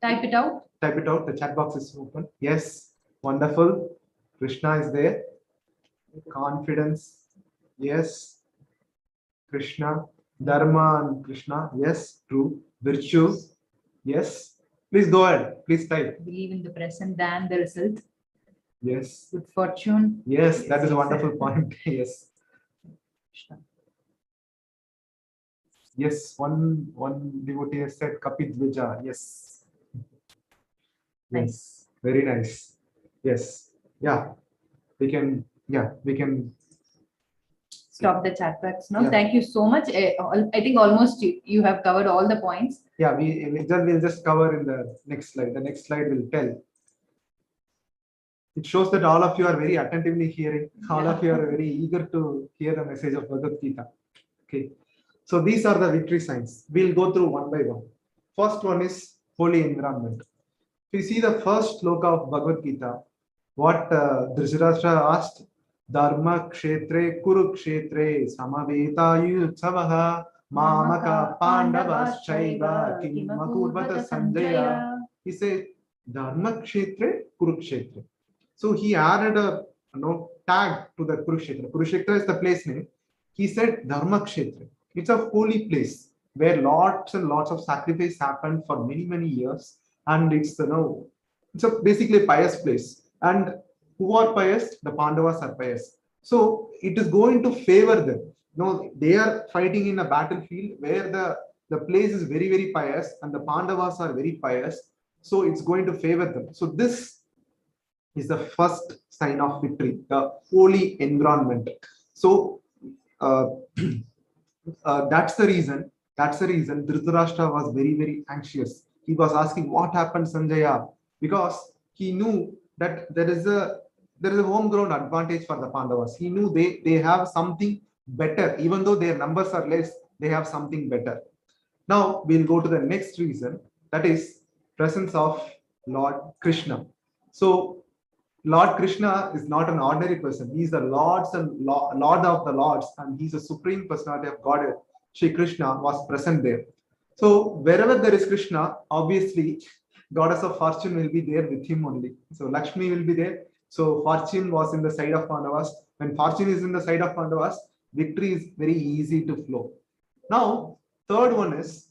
type it out. Type it out. The chat box is open. Yes, wonderful. Krishna is there. Confidence. Yes. Krishna. Dharma and Krishna. Yes, true. Virtue. Yes. Please go ahead. Please type. Believe in the present than the result. Yes. Good fortune. Yes, that is a wonderful point. Yes. Yes, one devotee has said Kapit Vija. Yes. Yes. Very nice. Yes. Yeah. We can stop the chat box now. Yeah. Thank you so much. I think almost you have covered all the points. Yeah, we'll just cover in the next slide. The next slide will tell. It shows that all of you are very attentively hearing. All of you are very eager to hear the message of Bhagavad Gita. Okay. So these are the victory signs. We'll go through one by one. First one is holy environment. If you see the first sloka of Bhagavad Gita, what Dhritarashtra asked, Dharma kshetre kurukshetre samaveta yutsavaha mamaka pandavas chaiva kimakurvata sanjaya. He said, Dharma kshetre kurukshetre. So he added a tag to the Kurukshetra. Kurukshetra is the place name. He said Dharma kshetra. It's a holy place where lots and lots of sacrifice happened for many, many years. And it's it's a basically pious place. And who are pious? The Pandavas are pious. So it is going to favor them. They are fighting in a battlefield where the place is very, very pious and the Pandavas are very pious. So it's going to favor them. So this is the first sign of victory, the holy environment. So that's the reason Dhritarashtra was very, very anxious. He was asking what happened, Sanjaya, because he knew that there is a home ground advantage for the Pandavas. He knew they have something better, even though their numbers are less, they have something better. Now we'll go to the next reason, that is presence of Lord Krishna. So Lord Krishna is not an ordinary person. He is the Lord of the Lords, and he's a supreme personality of Godhead. Shri Krishna was present there. So wherever there is Krishna, obviously goddess of fortune will be there with him only. So Lakshmi will be there. So fortune was in the side of Pandavas. When fortune is in the side of Pandavas, victory is very easy to flow. Now, fourth one is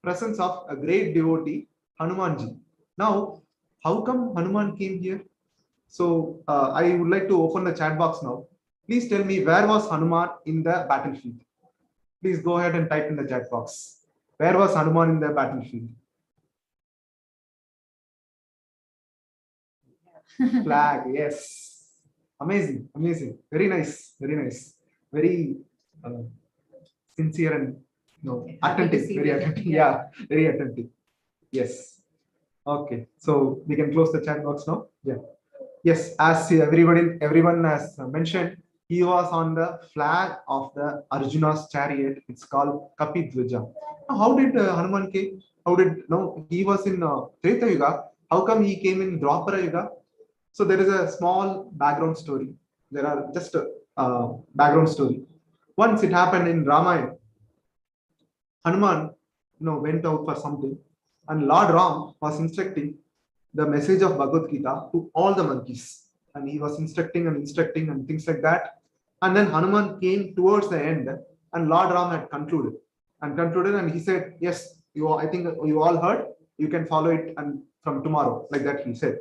presence of a great devotee, Hanumanji. Now, how come Hanuman came here? So I would like to open the chat box now. Please tell me, where was Hanuman in the battlefield? Please go ahead and type in the chat box. Where was Hanuman in the battlefield? Flag, yes. Amazing, amazing. Very nice, very nice. Very sincere and attentive. Very attentive. Yeah, very attentive. Yes. Okay, so we can close the chat box now. Yeah. Yes, as everyone has mentioned, He was on the flag of the Arjuna's chariot. It's called Kapidvaja. Now, how did Hanuman came? How did no? He was in Treta Yuga. How come he came in Dwapara Yuga? So there is a small background story. There are just a background story. Once it happened in Ramayana, Hanuman went out for something, and Lord Ram was instructing the message of Bhagavad Gita to all the monkeys, and he was instructing and things like that. And then Hanuman came towards the end, and Lord Ram had concluded, and he said, "Yes, I think you all heard. You can follow it, and from tomorrow, like that," he said.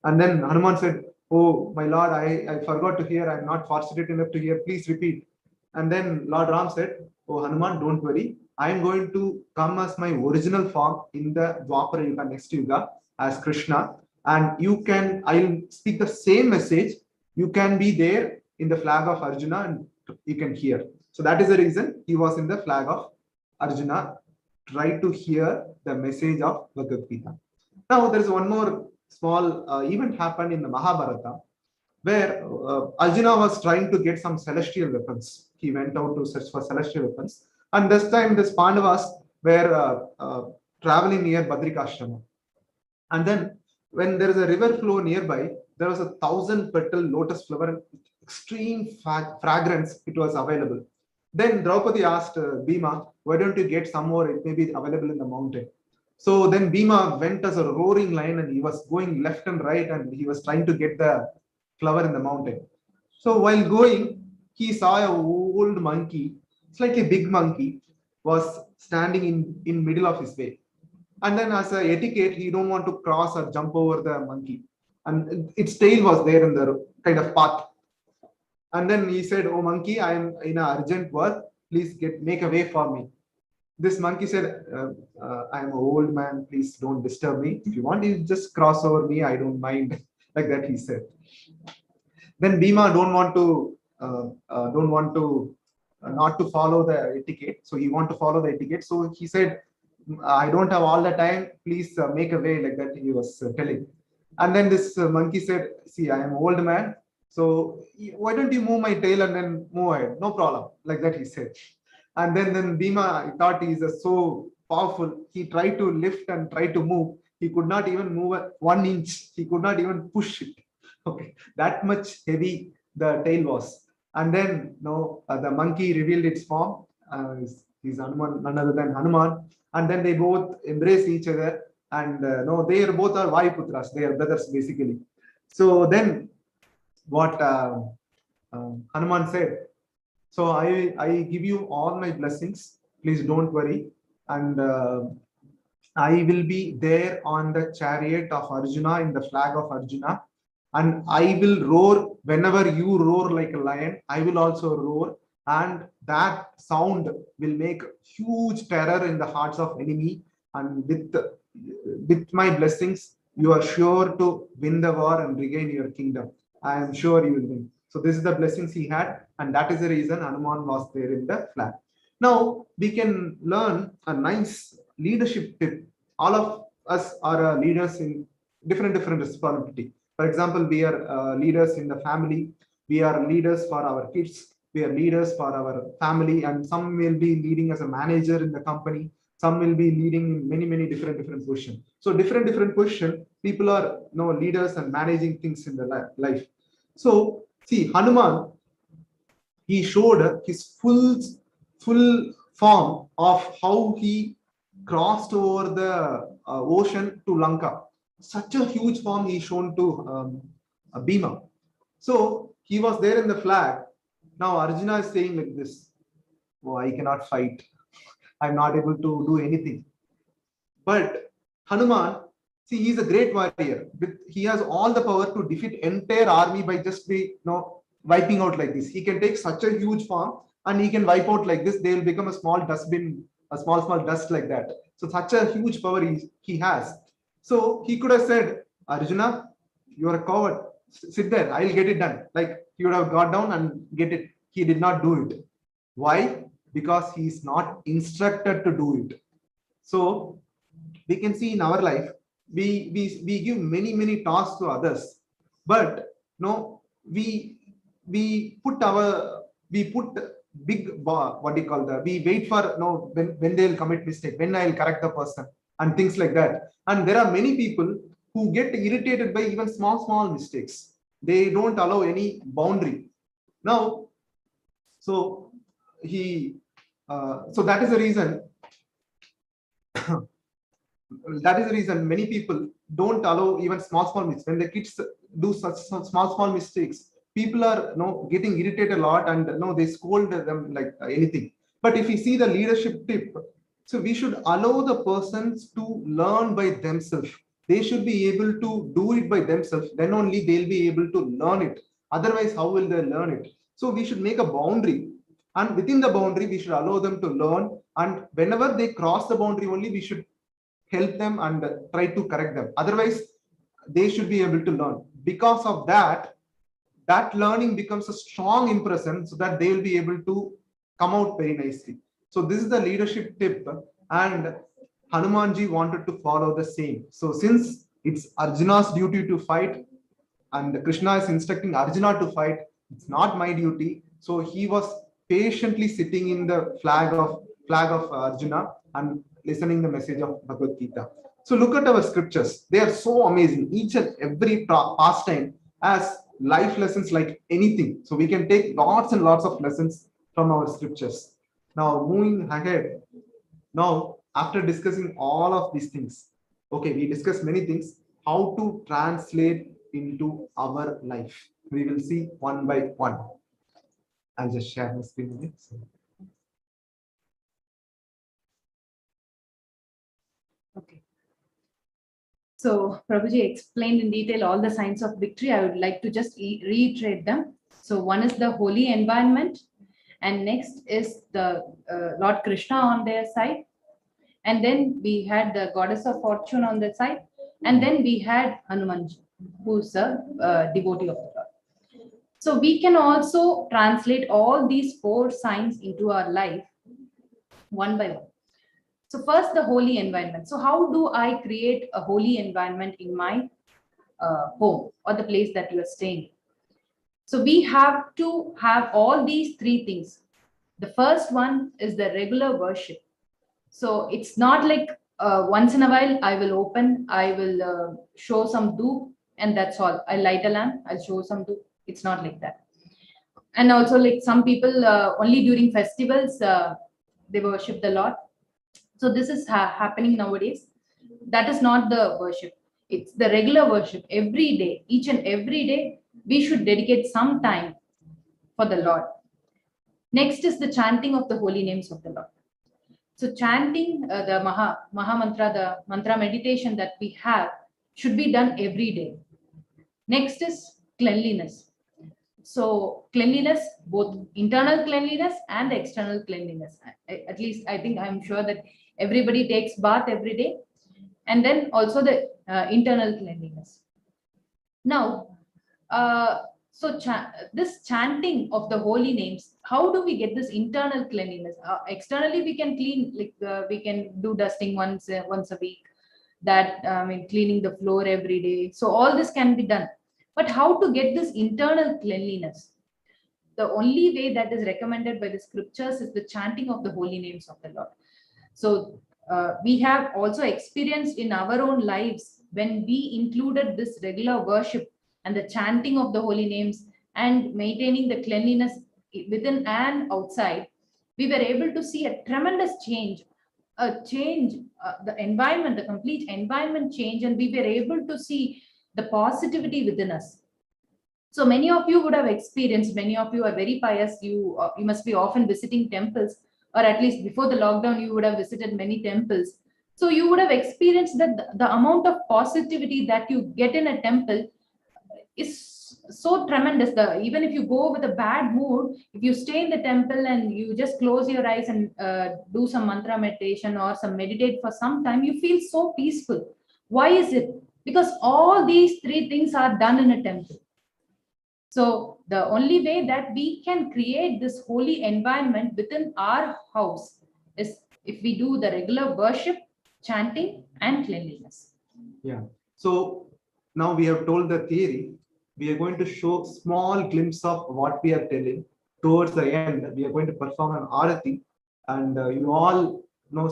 And then Hanuman said, "Oh, my Lord, I forgot to hear. I'm not fortunate enough to hear. Please repeat." And then Lord Ram said, "Oh, Hanuman, don't worry. I am going to come as my original form in the Dwapara Yuga, next Yuga, as Krishna. And I'll speak the same message. You can be there in the flag of Arjuna and you can hear." So that is the reason he was in the flag of Arjuna, try to hear the message of Bhagavad Gita. Now, there is one more small event happened in the Mahabharata, where Arjuna was trying to get some celestial weapons. He went out to search for celestial weapons. And this time, the Pandavas were traveling near Badrikashrama. And then, when there is a river flow nearby, there was a 1,000-petal lotus flower, extreme fragrance, it was available. Then Draupadi asked Bhima, "Why don't you get some more? It may be available in the mountain." So then Bhima went as a roaring lion, and he was going left and right, and he was trying to get the flower in the mountain. So while going, he saw an old monkey, slightly big monkey, was standing in middle of his way. And then, as a etiquette, he don't want to cross or jump over the monkey, and its tail was there in the kind of path. And then he said, "Oh monkey, I am in an urgent work. Please make a way for me." This monkey said, "I am an old man. Please don't disturb me. If you want, you just cross over me. I don't mind." Like that, he said. Then Bhima don't want to not to follow the etiquette. So he want to follow the etiquette. So he said, "I don't have all the time. Please make a way," like that he was telling. And then this monkey said, "See, I am an old man. So why don't you move my tail and then move ahead? No problem." Like that he said. And then Bhima thought he is so powerful. He tried to lift and try to move. He could not even move 1 inch. He could not even push it. Okay, that much heavy the tail was. And then the monkey revealed its form. He's Hanuman, none other than Hanuman. And then they both embrace each other. And they are both are Vayuputras. They are brothers basically. So then what Hanuman said, "So I give you all my blessings. Please don't worry. And I will be there on the chariot of Arjuna, in the flag of Arjuna. And I will roar whenever you roar like a lion. I will also roar. And that sound will make huge terror in the hearts of enemy. And with my blessings, you are sure to win the war and regain your kingdom. I am sure you will win." So this is the blessings he had, and that is the reason Hanuman was there in the flag. Now we can learn a nice leadership tip. All of us are leaders in different responsibility. For example, we are leaders in the family. We are leaders for our kids. We are leaders for our family, and some will be leading as a manager in the company. Some will be leading in many different positions. So different position, people are leaders and managing things in the life. So see, Hanuman, he showed his full form of how he crossed over the ocean to Lanka. Such a huge form he shown to Bhima. So he was there in the flag. Now Arjuna is saying like this, "Oh, I cannot fight. I'm not able to do anything." But Hanuman, see, he's a great warrior. He has all the power to defeat entire army by just wiping out like this. He can take such a huge form and he can wipe out like this. They will become a small dustbin, a small dust like that. So such a huge power he has. So he could have said, "Arjuna, you are a coward. Sit there. I'll get it done." Like he would have got down and get it. He did not do it. Why? Because he is not instructed to do it. So we can see in our life, we give many tasks to others, but we we put big what do you call that? We wait for no when they'll commit mistake, when I'll correct the person and things like that. And there are many people who get irritated by even small mistakes. They don't allow any boundary. Now, so so that is the reason. That is the reason many people don't allow even small mistakes. When the kids do such small mistakes, people are getting irritated a lot, and they scold them like anything. But if we see the leadership tip, so we should allow the persons to learn by themselves. They should be able to do it by themselves. Then only they'll be able to learn it. Otherwise, how will they learn it? So we should make a boundary, and within the boundary, we should allow them to learn. And whenever they cross the boundary, only we should help them and try to correct them. Otherwise, they should be able to learn. Because of that, that learning becomes a strong impression, so that they will be able to come out very nicely. So this is the leadership tip, and Hanumanji wanted to follow the same. So since it's Arjuna's duty to fight, and Krishna is instructing Arjuna to fight, it's not my duty. So he was patiently sitting in the flag of Arjuna and listening the message of Bhagavad Gita. So look at our scriptures. They are so amazing. Each and every pastime has life lessons like anything. So we can take lots and lots of lessons from our scriptures. Now moving ahead. Now, after discussing all of these things, okay, we discussed many things. How to translate into our life. We will see one by one. I'll just share my screen with you. Okay. So Prabhuji explained in detail all the signs of victory. I would like to just reiterate them. So one is the holy environment, and next is the Lord Krishna on their side. And then we had the goddess of fortune on the side. And then we had Hanumanji, who's a devotee of the Lord. So we can also translate all these 4 signs into our life one by one. So first, the holy environment. So how do I create a holy environment in my home or the place that you are staying? So we have to have all these 3 things. The first one is the regular worship. So it's not like once in a while I will open, I will show some dhoop, and that's all. I light a lamp, I'll show some dhoop. It's not like that. And also, like some people only during festivals they worship the Lord. So this is happening nowadays. That is not the worship. It's the regular worship. Every day, each and every day, we should dedicate some time for the Lord. Next is the chanting of the holy names of the Lord. So chanting the Maha Mantra, the mantra meditation that we have should be done every day. Next is cleanliness. So cleanliness, both internal cleanliness and external cleanliness. At least I think I'm sure that everybody takes bath every day. And then also the internal cleanliness. Now, this chanting of the holy names, how do we get this internal cleanliness? Externally, we can clean, like we can do dusting once a week. That cleaning the floor every day. So all this can be done. But how to get this internal cleanliness? The only way that is recommended by the scriptures is the chanting of the holy names of the Lord. So we have also experienced in our own lives when we included this regular worship and the chanting of the holy names and maintaining the cleanliness within and outside, we were able to see a tremendous change, the environment, the complete environment change, and we were able to see the positivity within us. So many of you would have experienced, many of you are very pious, you must be often visiting temples, or at least before the lockdown, you would have visited many temples. So you would have experienced that the amount of positivity that you get in a temple is so tremendous. Even if you go with a bad mood, if you stay in the temple and you just close your eyes and do some mantra meditation or some meditate for some time, you feel so peaceful. Why is it? Because all these 3 things are done in a temple. So the only way that we can create this holy environment within our house is if we do the regular worship, chanting, and cleanliness. Yeah. So now we have told the theory. we are going to show small glimpse of what we are telling. Towards the end, we are going to perform an Aarti, and you all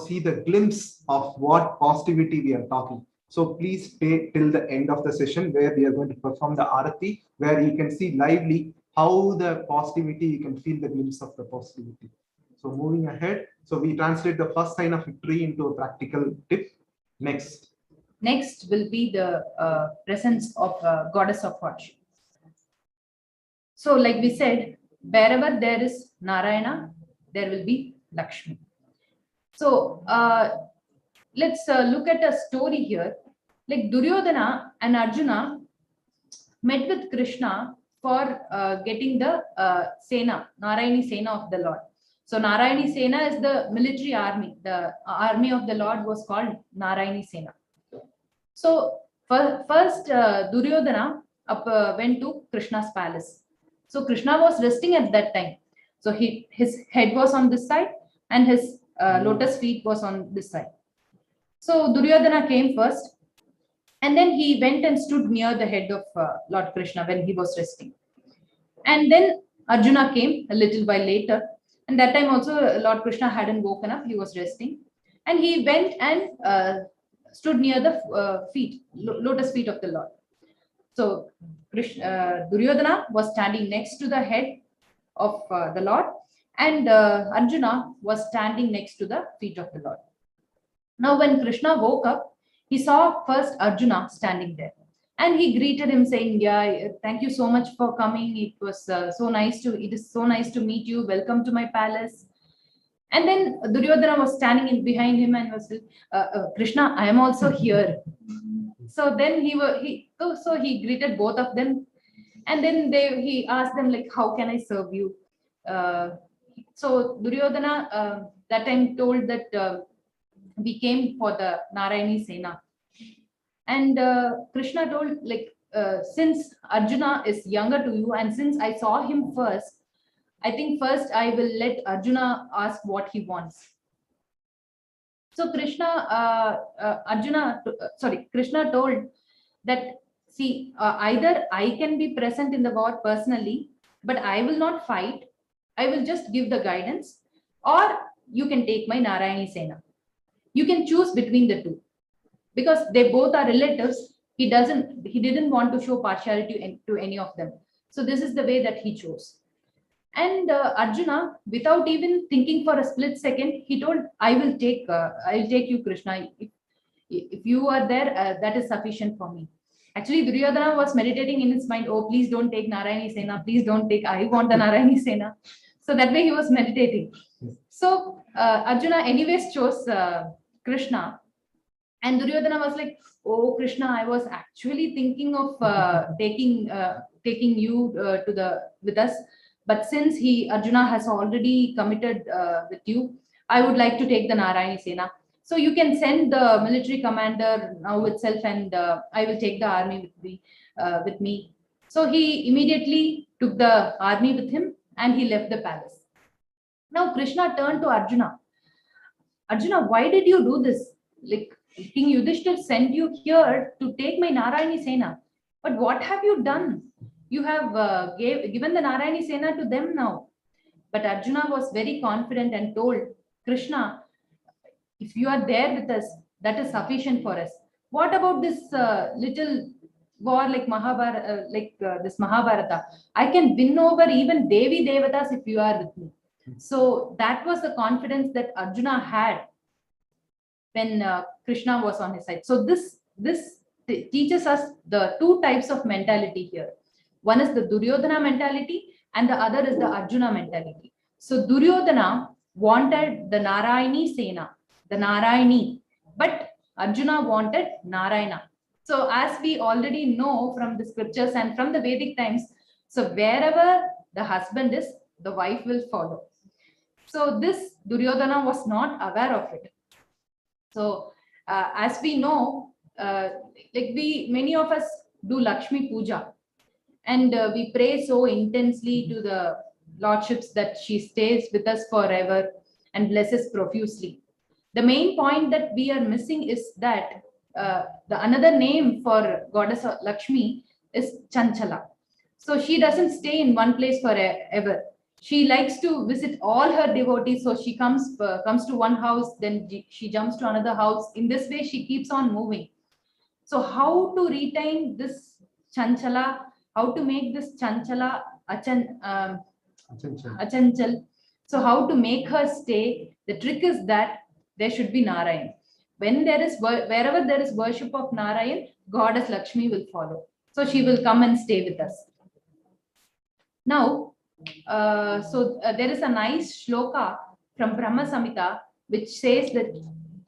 see the glimpse of what positivity we are talking. So please stay till the end of the session where we are going to perform the Aarti, where you can see lively how the positivity, you can feel the glimpse of the positivity. So moving ahead, so we translate the first sign of victory into a practical tip. Next. Next will be the presence of goddess of fortune. So like we said, wherever there is Narayana, there will be Lakshmi. So let's look at a story here. Like Duryodhana and Arjuna met with Krishna for getting the Sena, Narayani Sena of the Lord. So Narayani Sena is the military army. The army of the Lord was called Narayani Sena. So first Duryodhana went to Krishna's palace. So Krishna was resting at that time. So his head was on this side and his lotus feet was on this side. So Duryodhana came first, and then he went and stood near the head of Lord Krishna when he was resting. And then Arjuna came a little while later, and that time also Lord Krishna hadn't woken up, he was resting. And he went and stood near the lotus feet of the Lord. So Duryodhana was standing next to the head of the Lord, and Arjuna was standing next to the feet of the Lord. Now when Krishna woke up, he saw first Arjuna standing there, and he greeted him saying, "Yeah, thank you so much for coming. It is so nice to meet you. Welcome to my palace." And then Duryodhana was standing behind him and was, "Krishna, I am also here." So then he greeted both of them, and then he asked them like, "How can I serve you?" So Duryodhana that time told that we came for the Narayani Sena, and Krishna told like, since Arjuna is younger to you, and since I saw him first, I think first I will let Arjuna ask what he wants. So Krishna told that, see, either I can be present in the war personally, but I will not fight. I will just give the guidance, or you can take my Narayani Sena. You can choose between the two, because they both are relatives. He didn't want to show partiality to any of them. So this is the way that he chose. And Arjuna, without even thinking for a split second, he told, I'll take you, Krishna. If you are there, that is sufficient for me. Actually, Duryodhana was meditating in his mind, oh, please don't take Narayani Sena. Please don't take, I want the Narayani Sena. So that way he was meditating. So Arjuna anyways chose Krishna. And Duryodhana was like, oh, Krishna, I was actually thinking of taking you with us. But since Arjuna has already committed with you, I would like to take the Narayani Sena. So you can send the military commander now itself, and I will take the army with me. So he immediately took the army with him, and he left the palace. Now Krishna turned to Arjuna. Arjuna, why did you do this? Like, King Yudhishthira sent you here to take my Narayani Sena. But what have you done? You have given the Narayani Sena to them now. But Arjuna was very confident and told Krishna, if you are there with us, that is sufficient for us. What about this little war like this Mahabharata? I can win over even Devi Devatas if you are with me. So that was the confidence that Arjuna had when Krishna was on his side. So this teaches us the two types of mentality here. One is the Duryodhana mentality, and the other is the Arjuna mentality. So Duryodhana wanted the Narayani Sena, the Narayani, but Arjuna wanted Narayana. So as we already know from the scriptures and from the Vedic times, so wherever the husband is, the wife will follow. So this Duryodhana was not aware of it. So as we know, many of us do Lakshmi Puja, and we pray so intensely to the lordships that she stays with us forever and blesses profusely. The main point that we are missing is that the another name for goddess Lakshmi is Chanchala. So she doesn't stay in one place forever. She likes to visit all her devotees. So she comes to one house, then she jumps to another house. In this way, she keeps on moving. So how to retain this chanchala? How to make this chanchala achanchal? So how to make her stay? The trick is that there should be Narayan. When there is wherever there is worship of Narayan, Goddess Lakshmi will follow. So she will come and stay with us. Now, there is a nice shloka from Brahma Samhita which says that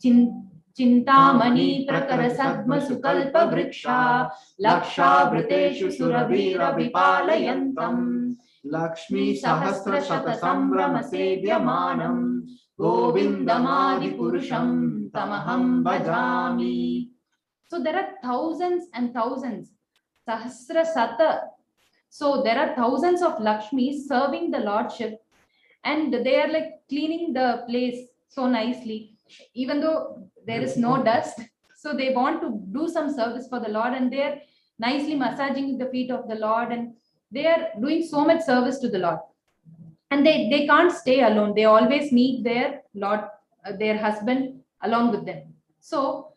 Chintamani prakara sadma sukalpa vriksha laksha vriteshu suravira vipalayantam Lakshmi sahasra shata sambrama sevyamanam Govindamadi purusham tamaham bhajami. So there are thousands and thousands, sahasra sata. So there are thousands of Lakshmis serving the Lordship, and they are like cleaning the place so nicely, even though there is no dust. So they want to do some service for the Lord, and they are nicely massaging the feet of the Lord, and they are doing so much service to the Lord. And they can't stay alone. They always need their Lord, their husband along with them. So,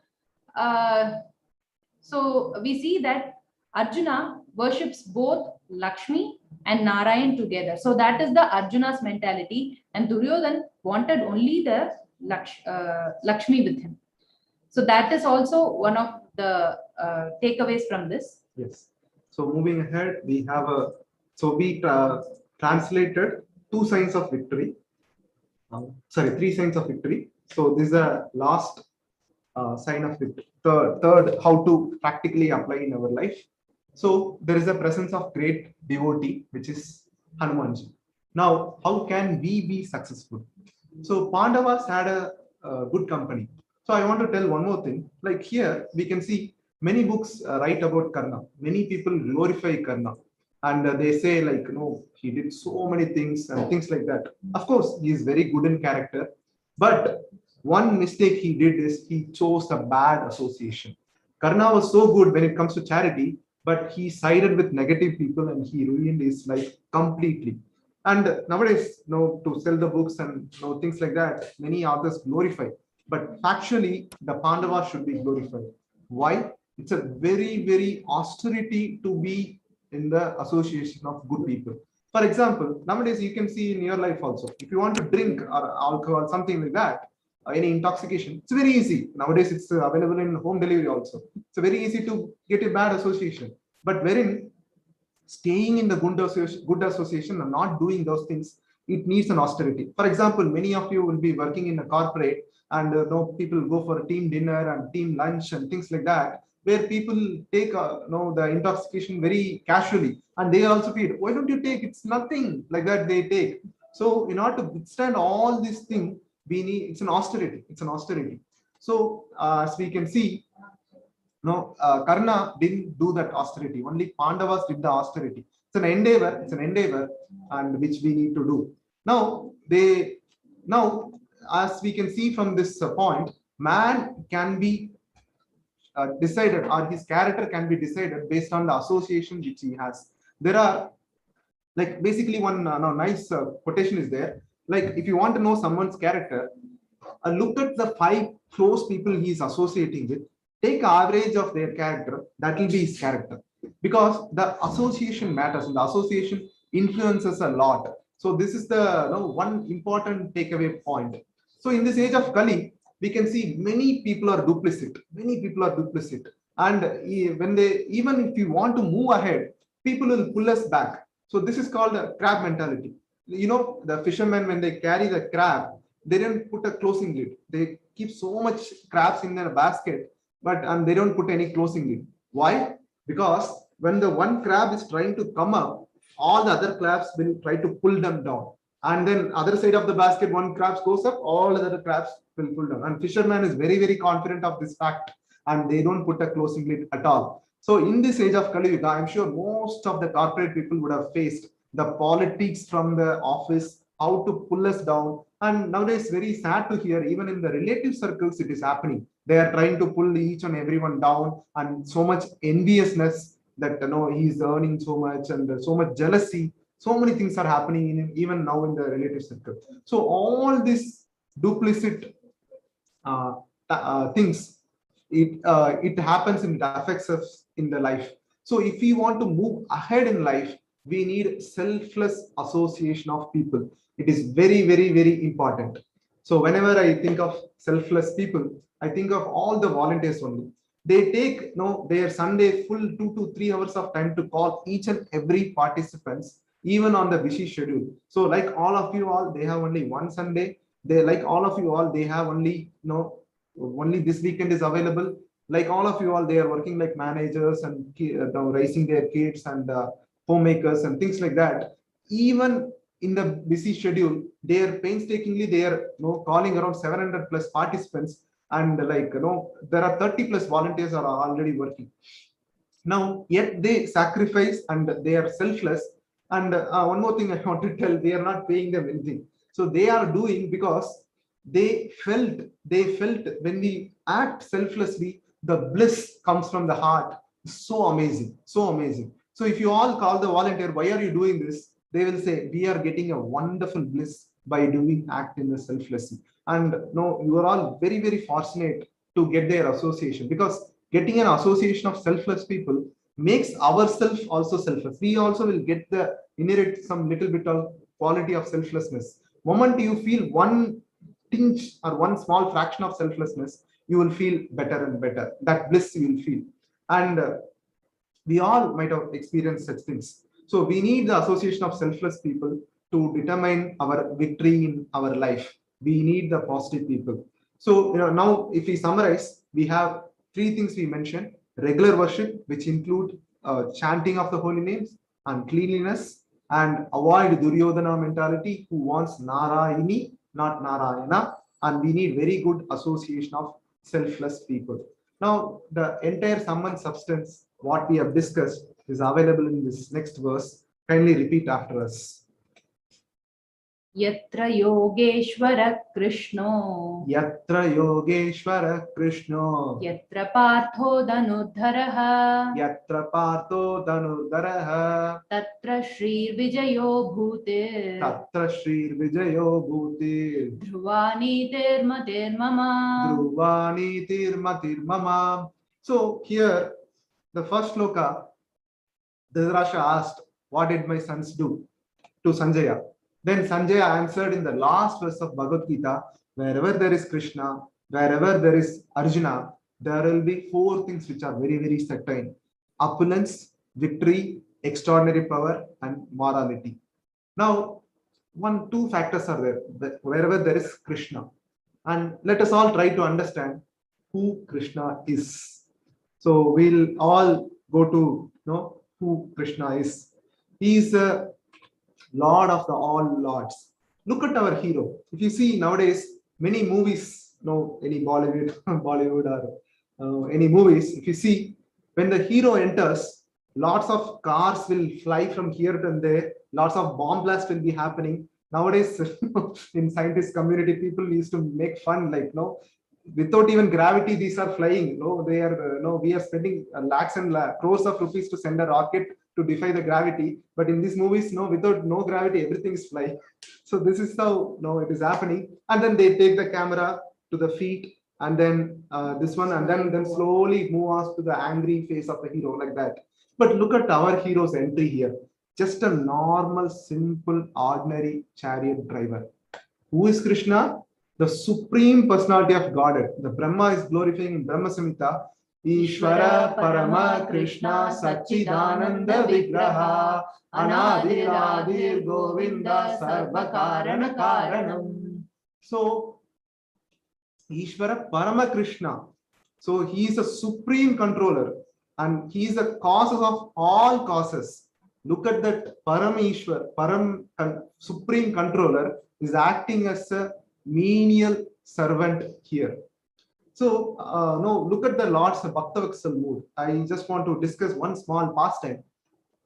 we see that Arjuna worships both Lakshmi and Narayan together. So that is the Arjuna's mentality, and Duryodhana wanted only the Lakshmi with him. So that is also one of the takeaways from this. Yes. So moving ahead, we have we translated 2 signs of victory. Sorry, 3 signs of victory. So this is the last sign of victory. Third, how to practically apply in our life. So there is a presence of great devotee, which is Hanumanji. Now, how can we be successful? So Pandavas had a good company. So I want to tell one more thing. Like here, we can see many books write about Karna. Many people glorify Karna. And they say like, he did so many things and things like that. Of course, he is very good in character. But one mistake he did is he chose a bad association. Karna was so good when it comes to charity, but he sided with negative people and he ruined his life completely. And nowadays, to sell the books and things like that, many authors glorify. But factually, the Pandavas should be glorified. Why? It's a very, very austerity to be in the association of good people. For example, nowadays you can see in your life also, if you want to drink or alcohol, something like that, any intoxication, it's very easy. Nowadays it's available in home delivery also. It's very easy to get a bad association. But wherein staying in the good association and not doing those things, it needs an austerity. For example, many of you will be working in a corporate and people go for a team dinner and team lunch and things like that, where people take the intoxication very casually, and they also feed. Why don't you take? It's nothing like that they take. So in order to withstand all these things, we need it's an austerity. It's an austerity. So as we can see, Karna didn't do that austerity. Only Pandavas did the austerity. It's an endeavor. It's an endeavor, and which we need to do. Now, as we can see from this point, man can be decided, or his character can be decided based on the association which he has. There are like basically one nice quotation is there. Like if you want to know someone's character, look at the 5 close people he is associating with. Take average of their character. That will be his character, because the association matters and the association influences a lot. So this is the one important takeaway point. So in this age of Kali, we can see many people are duplicit. Many people are duplicit, and even if you want to move ahead, people will pull us back. So this is called a crab mentality. The fishermen, when they carry the crab, they don't put a closing lid. They keep so much crabs in their basket, and they don't put any closing lid. Why? Because when the one crab is trying to come up, all the other crabs will try to pull them down. And then other side of the basket, one crab goes up, all the other crabs will pull down. And fisherman is very, very confident of this fact, and they don't put a closing lid at all. So in this age of Kali Yuga, I'm sure most of the corporate people would have faced the politics from the office, how to pull us down. And nowadays, very sad to hear, even in the relative circles, it is happening. They are trying to pull each and everyone down, and so much enviousness. that he's earning so much and so much jealousy. So many things are happening in him, even now in the relative circle. So all these duplicit uh, things, it happens and it affects us in the life. So if we want to move ahead in life, we need selfless association of people. It is very, very, very important. So whenever I think of selfless people, I think of all the volunteers only. They take their Sunday full 2 to 3 hours of time to call each and every participants, even on the busy schedule. So like all of you all, they have only one Sunday. They, like all of you all, they have only only this weekend is available. Like all of you all, they are working like managers and raising their kids and homemakers and things like that. Even in the busy schedule, they are painstakingly, they are calling around 700 plus participants, and there are 30 plus volunteers are already working now, yet they sacrifice and they are selfless. And one more thing I want to tell, they are not paying them anything. So they are doing because they felt when we act selflessly, the bliss comes from the heart. So amazing, so amazing. So if you all call the volunteer, why are you doing this? They will say, we are getting a wonderful bliss by doing act in the selflessly. And no, you are all very, very fortunate to get their association, because getting an association of selfless people makes ourselves also selfless. We also will get the inherit some little bit of quality of selflessness. Moment you feel one tinge or one small fraction of selflessness, you will feel better and better. That bliss you will feel. And we all might have experienced such things. So we need the association of selfless people to determine our victory in our life. We need the positive people. So now if we summarize, we have three things we mentioned: regular worship, which include chanting of the holy names, and cleanliness, and avoid Duryodhana mentality, who wants Narayani, not Narayana. And we need very good association of selfless people. Now, the entire sum and substance, what we have discussed, is available in this next verse. Kindly repeat after us. Yatra Yogeshwara Krishno. Yatra Yogeshwara Krishno. Yatra Partho Danudharaha. Yatra Partho Danudharaha. Tatra Shri Vijayo Bhutir. Tatra Shri Vijayo Bhutir. Dhruvani Tirmatir Mama. Dhruvani Tirmatir Mama. So here, the first sloka, Dhritarashtra asked, what did my sons do to Sanjaya? Then Sanjaya answered in the last verse of Bhagavad Gita, wherever there is Krishna, wherever there is Arjuna, there will be four things which are very, very certain: opulence, victory, extraordinary power, and morality. Now, two factors are there, wherever there is Krishna. And let us all try to understand who Krishna is. So we'll all go to know who Krishna is. He is a Lord of the all lords. Look at our hero. If you see nowadays, many movies, any Bollywood, or any movies, if you see, when the hero enters, lots of cars will fly from here to there, lots of bomb blasts will be happening. Nowadays, in scientist community, people used to make fun, without even gravity, these are flying. They are, we are spending lakhs and crores of rupees to send a rocket to defy the gravity. But in these movies, without no gravity, everything is flying. So this is how it is happening. And then they take the camera to the feet, and then this one, and then slowly move us to the angry face of the hero, like that. But look at our hero's entry here. Just a normal, simple, ordinary chariot driver. Who is Krishna? The supreme personality of Godhead. The Brahma is glorifying in Brahma Samhita, Ishvara Parama Krishna Satchidananda Vigraha Anadir Adir Govinda Sarvakarana Karanam. So, Ishvara Parama Krishna. So, he is a supreme controller, and he is the causes of all causes. Look at that Param Ishwar, supreme controller, is acting as a menial servant here. So, look at the Lord's Bhaktavatsal mood. I just want to discuss one small pastime.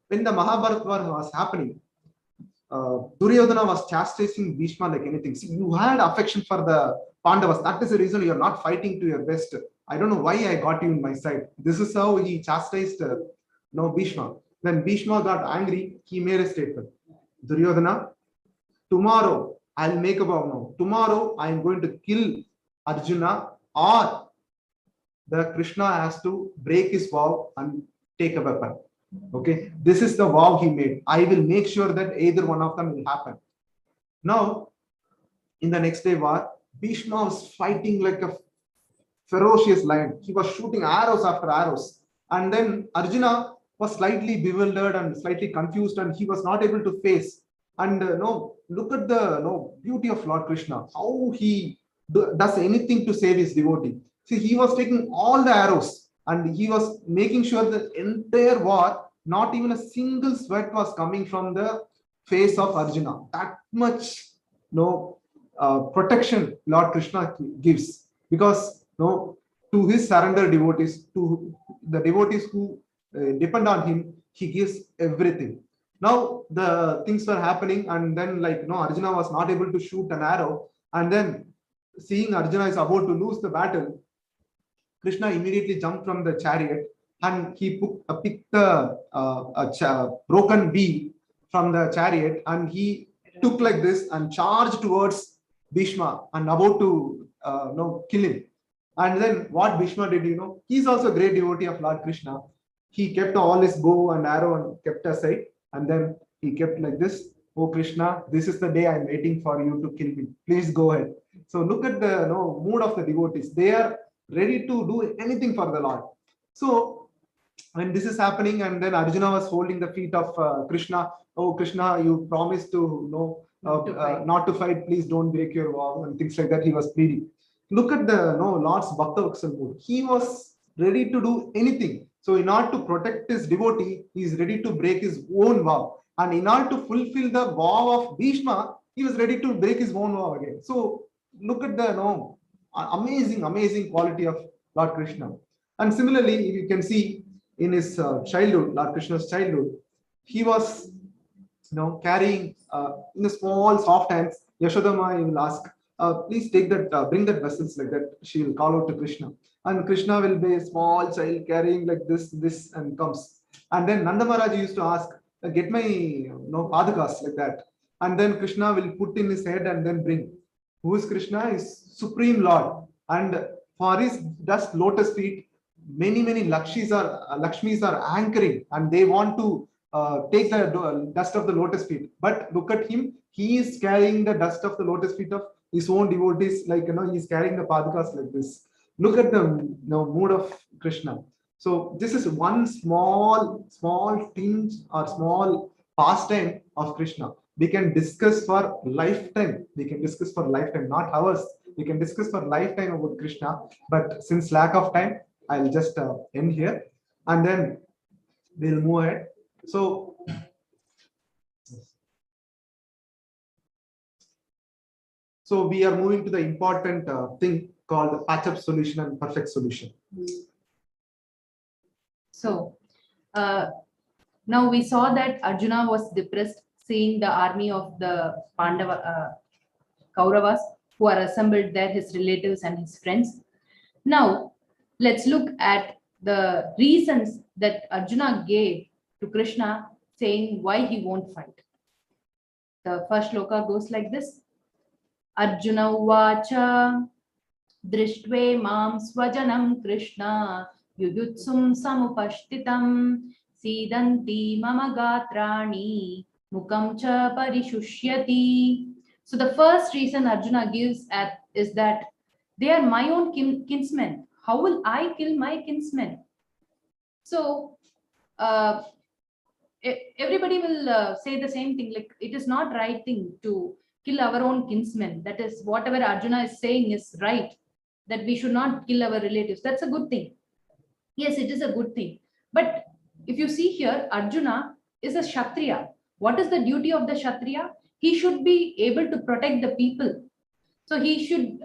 When the Mahabharata was happening, Duryodhana was chastising Bhishma like anything. See, you had affection for the Pandavas. That is the reason you are not fighting to your best. I don't know why I got you in my side. This is how he chastised no, Bhishma. When Bhishma got angry, he made a statement. Duryodhana, tomorrow I'll make a vow now. Tomorrow I am going to kill Arjuna, or the Krishna has to break his vow and take a weapon. Okay, this is the vow he made. I will make sure that either one of them will happen. Now, in the next day war, Bhishma was fighting like a ferocious lion. He was shooting arrows after arrows. And then Arjuna was slightly bewildered and slightly confused, and he was not able to face. And no, look at the beauty of Lord Krishna, how he does anything to save his devotee. See, he was taking all the arrows and he was making sure that entire war, not even a single sweat was coming from the face of Arjuna. That much protection Lord Krishna gives, because to his surrender devotees, to the devotees who depend on him, he gives everything. Now the things were happening, and then Arjuna was not able to shoot an arrow, and then seeing Arjuna is about to lose the battle, Krishna immediately jumped from the chariot and he picked the broken wheel from the chariot, and he took like this and charged towards Bhishma and about to kill him. And then what Bhishma did, he's also a great devotee of Lord Krishna. He kept all his bow and arrow and kept aside, and then he kept like this. Oh Krishna, this is the day I'm waiting for you to kill me. Please go ahead. So look at the mood of the devotees. They are ready to do anything for the Lord. So when this is happening, and then Arjuna was holding the feet of Krishna. Oh Krishna, you promised to not to fight. Please don't break your vow and things like that. He was pleading. Look at the Lord's Bhakta Vatsal mood. He was ready to do anything. So in order to protect his devotee, he is ready to break his own vow. And in order to fulfill the vow of Bhishma, he was ready to break his own vow again. So look at the amazing quality of Lord Krishna. And similarly, you can see in his childhood, Lord Krishna's childhood, he was carrying in the small soft hands. Yashodama, he will ask, please take that, bring that vessels like that. She will call out to Krishna, and Krishna will be a small child carrying like this and comes. And then Nanda Maharaj used to ask, get my padakas like that. And then Krishna will put in his head and then bring. Who is Krishna? Is Supreme Lord. And for his dust lotus feet, many Lakshmis are anchoring, and they want to take the dust of the lotus feet. But look at him, he is carrying the dust of the lotus feet of his own devotees, he's carrying the padakas like this. Look at the mood of Krishna. So this is one small tinge or small pastime of Krishna. We can discuss for lifetime. Not hours. We can discuss for lifetime about Krishna. But since lack of time, I'll just end here, and then we'll move ahead. So we are moving to the important thing called the patch-up solution and perfect solution. So now we saw that Arjuna was depressed seeing the army of the Kauravas who are assembled there, his relatives and his friends. Now let's look at the reasons that Arjuna gave to Krishna saying why he won't fight. The first shloka goes like this. Arjuna uvacha drishtve mam swajanam Krishna yuyutsum samupashtitam sidanti mama gatrani mukam cha parishusyati. So the first reason Arjuna gives is that they are my own kinsmen. How will I kill my kinsmen? So everybody will say the same thing, like it is not right thing to kill our own kinsmen. That is, whatever Arjuna is saying is right, that we should not kill our relatives. That's a good thing. Yes, it is a good thing. But if you see here, Arjuna is a Kshatriya. What is the duty of the Kshatriya? He should be able to protect the people. So he should.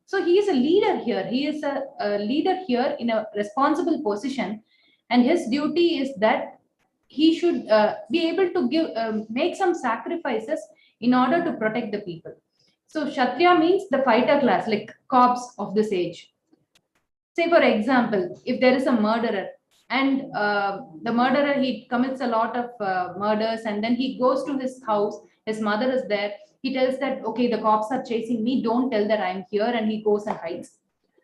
So he is a leader here. He is a leader here in a responsible position, and his duty is that he should be able to make some sacrifices in order to protect the people. So Kshatriya means the fighter class, like cops of this age. Say for example, if there is a murderer and the murderer, he commits a lot of murders, and then he goes to his house. His mother is there. He tells that, okay, the cops are chasing me, don't tell that I'm here, and he goes and hides.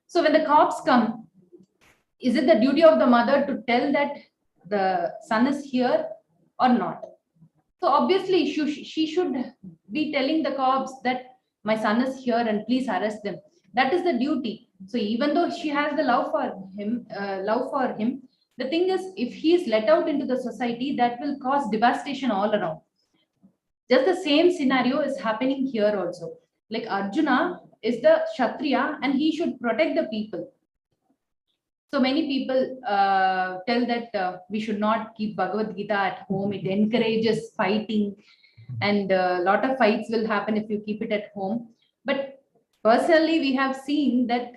So when the cops come, is it the duty of the mother to tell that the son is here or not? So obviously she should be telling the cops that my son is here and please arrest them. That is the duty. So even though she has the love for him, the thing is, if he is let out into the society, that will cause devastation all around. Just the same scenario is happening here also. Like Arjuna is the Kshatriya and he should protect the people. So many people tell that we should not keep Bhagavad Gita at home. It encourages fighting, and a lot of fights will happen if you keep it at home. But personally, we have seen that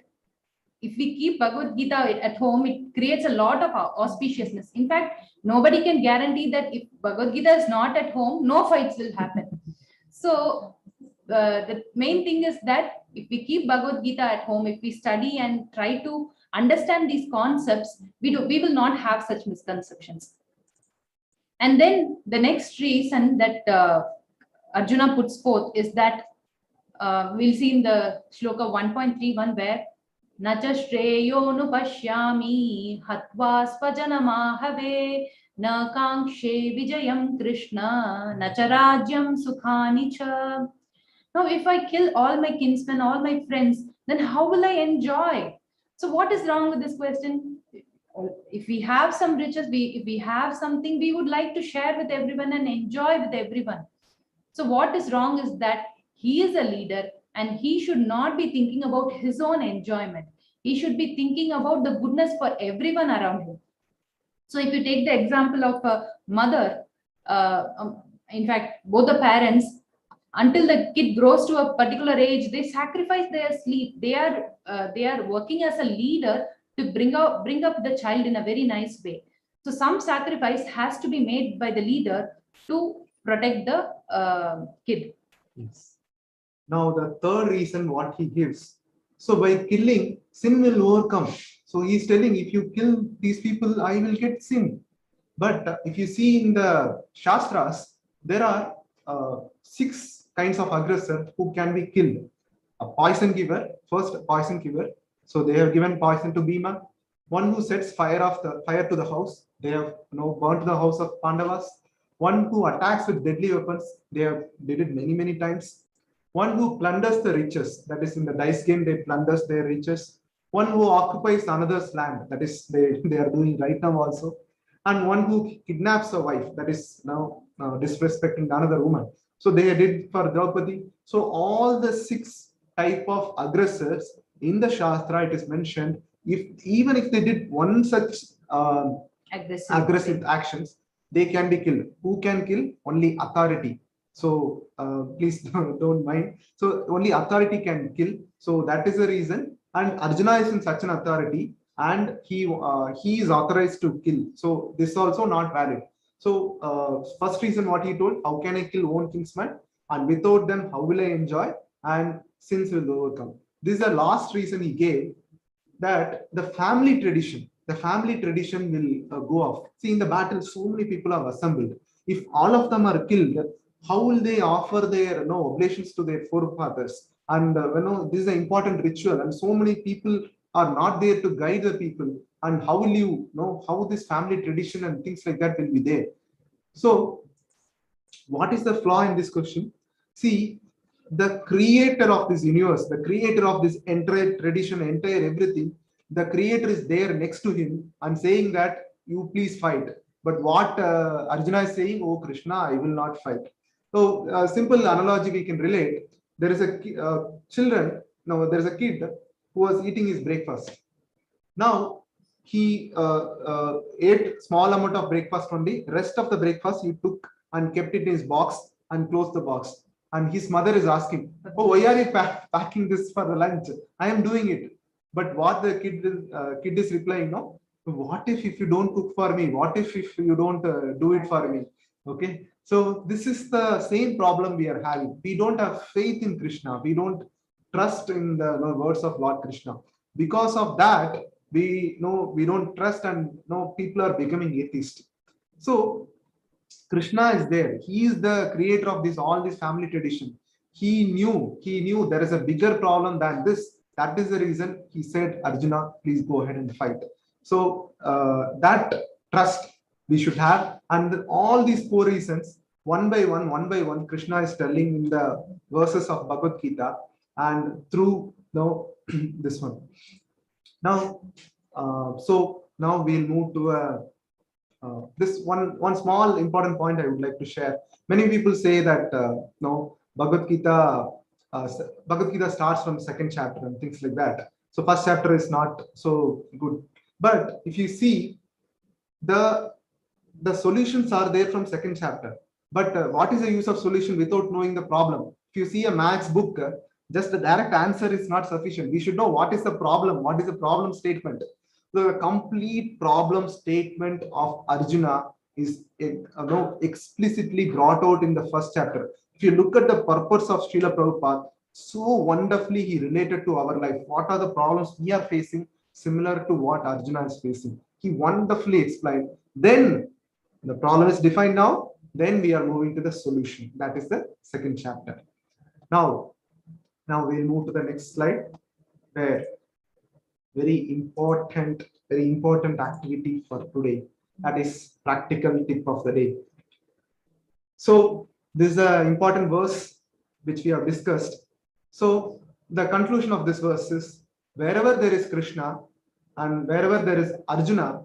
if we keep Bhagavad Gita at home, it creates a lot of auspiciousness. In fact, nobody can guarantee that if Bhagavad Gita is not at home, no fights will happen. So the main thing is that if we keep Bhagavad Gita at home, if we study and try to understand these concepts, we will not have such misconceptions. And then the next reason that Arjuna puts forth is that we'll see in the shloka 1.31 where Nacha Shreyo Nupashyami Hatva Svajanamahave Na Kankshe Vijayam Krishna Nacharajyam Sukhani Cha. Now, if I kill all my kinsmen, all my friends, then how will I enjoy? So what is wrong with this question? If we have some riches, if we have something, we would like to share with everyone and enjoy with everyone. So what is wrong is that he is a leader and he should not be thinking about his own enjoyment. He should be thinking about the goodness for everyone around him. So if you take the example of a mother, in fact, both the parents, until the kid grows to a particular age, they sacrifice their sleep. They are working as a leader to bring up the child in a very nice way. So some sacrifice has to be made by the leader to protect the kid. Yes. Now the third reason what he gives. So by killing, sin will overcome. So he's telling, if you kill these people, I will get sin. But if you see in the Shastras, there are 6 kinds of aggressors who can be killed. A poison giver, first poison giver. So they have given poison to Bhima. One who sets fire to the house. They have burnt the house of Pandavas. One who attacks with deadly weapons. They did it many times. One who plunders the riches. That is, in the dice game, they plunders their riches. One who occupies another's land. That is, they are doing right now also. And one who kidnaps a wife. That is now disrespecting another woman. So they did for Draupadi. So all the 6 type of aggressors in the Shastra, it is mentioned, even if they did one such aggressive actions, they can be killed. Who can kill? Only authority. So please don't mind. So only authority can kill. So that is the reason. And Arjuna is in such an authority, and he is authorized to kill. So this is also not valid. So first reason what he told, how can I kill own kinsman? And without them, how will I enjoy? And sins will overcome. This is the last reason he gave, that the family tradition will go off. See, in the battle, so many people have assembled. If all of them are killed, how will they offer their oblations to their forefathers? And this is an important ritual, and so many people are not there to guide the people. And how will you know how this family tradition and things like that will be there? So, what is the flaw in this question? See, the creator of this universe, the creator of this entire tradition, entire everything, the creator is there next to him and saying that you please fight. But what Arjuna is saying, oh Krishna, I will not fight. So a simple analogy we can relate. There is a there is a kid who was eating his breakfast. Now he ate small amount of breakfast only. Rest of the breakfast he took and kept it in his box and closed the box. And his mother is asking, oh, why are you packing this for the lunch? I am doing it. But what the kid is replying, no, what if you don't cook for me? What if you don't do it for me? Okay. So this is the same problem we are having. We don't have faith in Krishna. We don't trust in the words of Lord Krishna. Because of that, we don't trust, and people are becoming atheist. So Krishna is there. He is the creator of all this family tradition. He knew there is a bigger problem than this. That is the reason he said, Arjuna, please go ahead and fight. So that trust we should have. And all these four reasons, one by one, Krishna is telling in the verses of Bhagavad Gita, and through this one. Now, so now we'll move to this one small important point I would like to share. Many people say that Bhagavad Gita, Bhagavad Gita starts from second chapter and things like that. So first chapter is not so good. But if you see, the solutions are there from second chapter. But what is the use of solution without knowing the problem? If you see a maths book, just the direct answer is not sufficient. We should know what is the problem, what is the problem statement. The complete problem statement of Arjuna is explicitly brought out in the first chapter. If you look at the purpose of Srila Prabhupada, so wonderfully he related to our life. What are the problems we are facing similar to what Arjuna is facing? He wonderfully explained. Then the problem is defined now. Then we are moving to the solution. That is the second chapter. Now we'll move to the next slide, where very important activity for today, that is practical tip of the day. So this is an important verse which we have discussed. So the conclusion of this verse is, wherever there is Krishna and wherever there is Arjuna,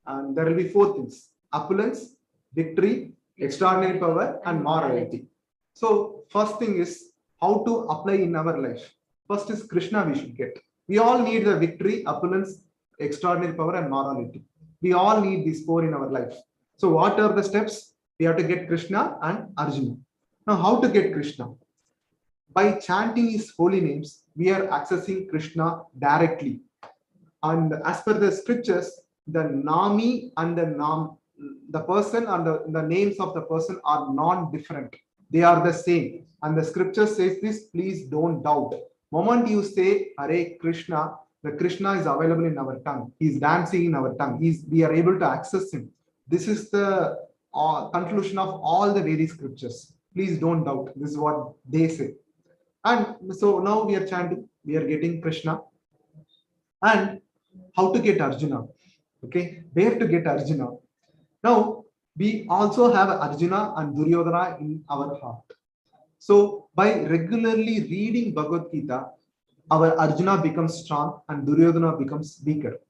and there will be four things: opulence, victory, extraordinary power, and morality. So first thing is how to apply in our life. First is Krishna we should get. We all need the victory, opulence, extraordinary power, and morality. We all need these four in our life. So what are the steps? We have to get Krishna and Arjuna. Now how to get Krishna? By chanting his holy names, we are accessing Krishna directly. And as per the scriptures, the Nami and the person and the names of the person are non-different. They are the same. And the scripture says this, please don't doubt. Moment you say Hare Krishna, the Krishna is available in our tongue. He is dancing in our tongue. We are able to access him. This is the conclusion of all the Vedic scriptures. Please don't doubt. This is what they say. And so now we are chanting, we are getting Krishna. And how to get Arjuna? Okay, where to get Arjuna? Now, we also have Arjuna and Duryodhana in our heart. So by regularly reading Bhagavad Gita, our Arjuna becomes strong and Duryodhana becomes weaker.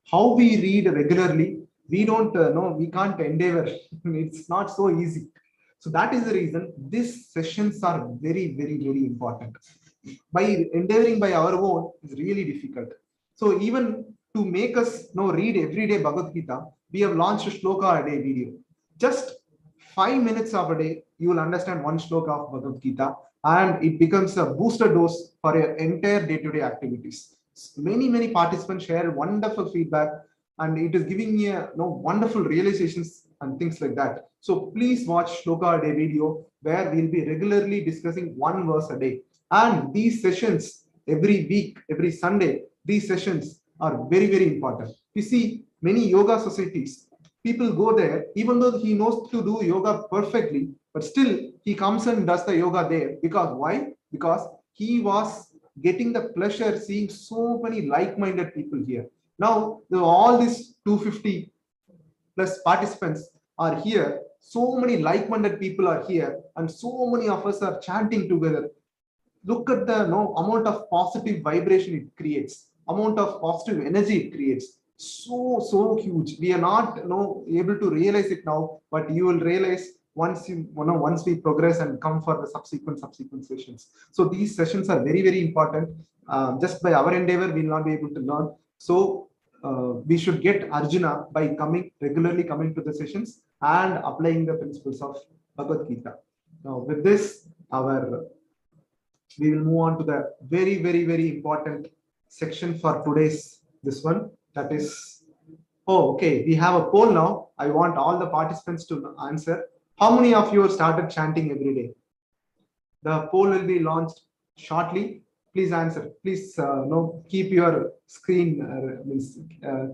How we read regularly, we don't know, we can't endeavor. It's not so easy. So that is the reason these sessions are very, very, very important. By endeavoring by our own is really difficult. So even to make us read every day Bhagavad Gita, we have launched a shloka a day video. Just 5 minutes of a day, you will understand one shloka of Bhagavad Gita, and it becomes a booster dose for your entire day-to-day activities. Many participants share wonderful feedback, and it is giving me wonderful realizations and things like that. So please watch shloka a day video, where we'll be regularly discussing one verse a day. And these sessions every week, every Sunday, these sessions are very, very important. You see, many yoga societies, people go there, even though he knows to do yoga perfectly, but still he comes and does the yoga there. Because why? Because he was getting the pleasure seeing so many like-minded people here. Now, all these 250 plus participants are here. So many like-minded people are here, and so many of us are chanting together. Look at the amount of positive vibration it creates, amount of positive energy it creates. So huge. We are not able to realize it now, but you will realize once we progress and come for the subsequent sessions. So these sessions are very, very important. Just by our endeavor, we will not be able to learn. So we should get Arjuna by regularly coming to the sessions and applying the principles of Bhagavad Gita. Now with this, we will move on to the very, very, very important section for today's this one. That is, we have a poll now. I want all the participants to answer. How many of you have started chanting every day? The poll will be launched shortly. Please answer. Please keep your screen,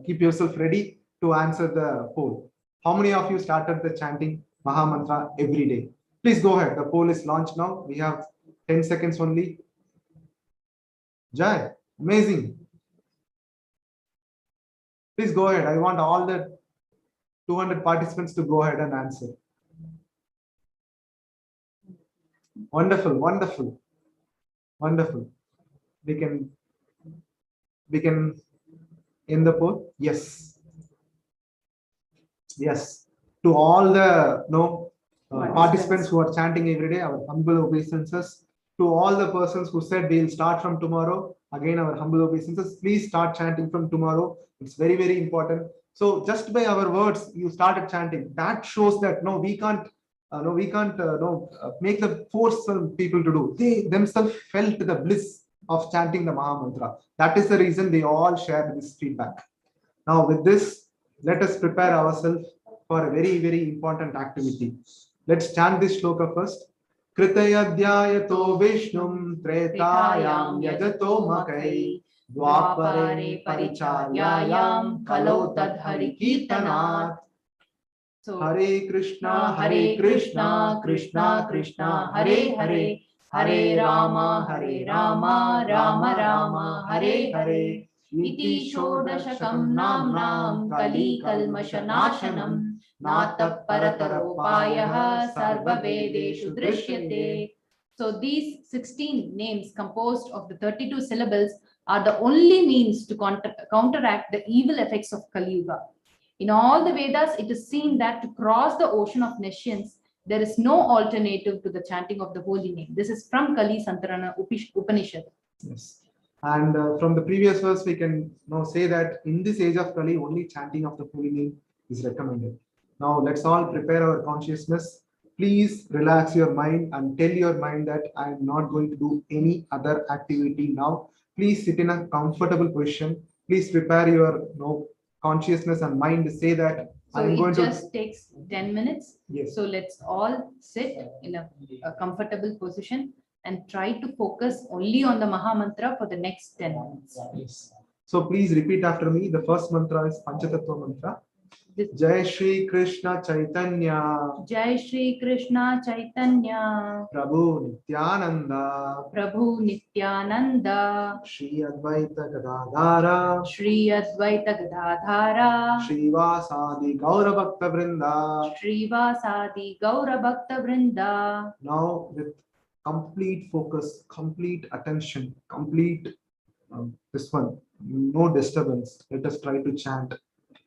keep yourself ready to answer the poll. How many of you started the chanting Maha Mantra every day? Please go ahead. The poll is launched now. We have 10 seconds only. Jai, amazing. Please go ahead. I want all the 200 participants to go ahead and answer. Wonderful, wonderful, wonderful. We can end the poll. Yes. Yes. To all the participants who are chanting every day, our humble obeisances. To all the persons who said we'll start from tomorrow, again our humble obeisances. Please start chanting from tomorrow. It's very, very important. So just by our words, you started chanting. That shows that we can't make the force people to do. They themselves felt the bliss of chanting the Maha Mantra. That is the reason they all shared this feedback. Now with this, let us prepare ourselves for a very, very important activity. Let's chant this shloka first. Kritayadhyayato Vishnum Tretayam Yajato Makai Dwapare Paricharyayam Kalo Tadhari Kirtanat. So Hare Krishna, Krishna Krishna, Hare Hare, Hare Rama, Rama Rama, Hare Hare. Iti shodashakam namnam kali kalmashanashanam natap parataropayah sarva vedeshu drishyate. So these 16 names composed of the 32 syllables are the only means to counteract the evil effects of Kali Yuga. In all the Vedas, it is seen that to cross the ocean of nescience, there is no alternative to the chanting of the holy name. This is from Kali Santarana Upanishad. Yes. And from the previous verse, we can now say that in this age of Kali, only chanting of the holy name is recommended. Now, let's all prepare our consciousness. Please relax your mind and tell your mind that I am not going to do any other activity now. Please sit in a comfortable position. Please prepare your consciousness and mind to say that so it just takes 10 minutes. Yes. So let's all sit in a comfortable position and try to focus only on the Maha Mantra for the next 10 minutes. Yes. So please repeat after me. The first mantra is Panchatattva mantra. Jai Shri Krishna Chaitanya. Jai Shri Krishna Chaitanya. Prabhu Nityananda. Prabhu Nityananda. Shri Advaita Gadadhara. Shri Advaita Gadadhara. Shri Vasadi Gaura Bhakta Vrinda. Shri Vasadi Gaura Bhakta Vrinda. Now with complete focus, complete attention, complete this one, no disturbance. Let us try to chant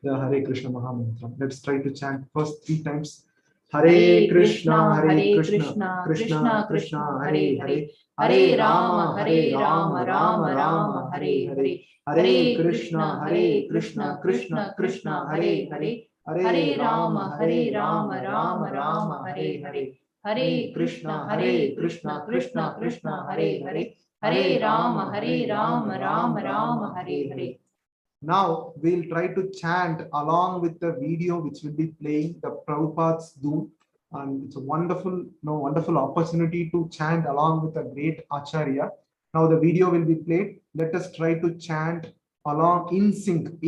the Hare Krishna Maha Mantra. Let's try to chant first 3 times. Hare Krishna, Krishna Krishna, Hare Hare, Hare Rama, Rama Rama, Hare Hare, Hare Krishna, Krishna Krishna, Hare Hare, Hare Rama, Rama Rama, Hare Hare, Hare Krishna, Krishna Krishna, Hare Hare, Hare Rama, Rama Rama, Hare Hare. Now we'll try to chant along with the video which will be playing, the Prabhupada's Dhoom, and it's a wonderful opportunity to chant along with a great Acharya. Now the video will be played. Let us try to chant along in sync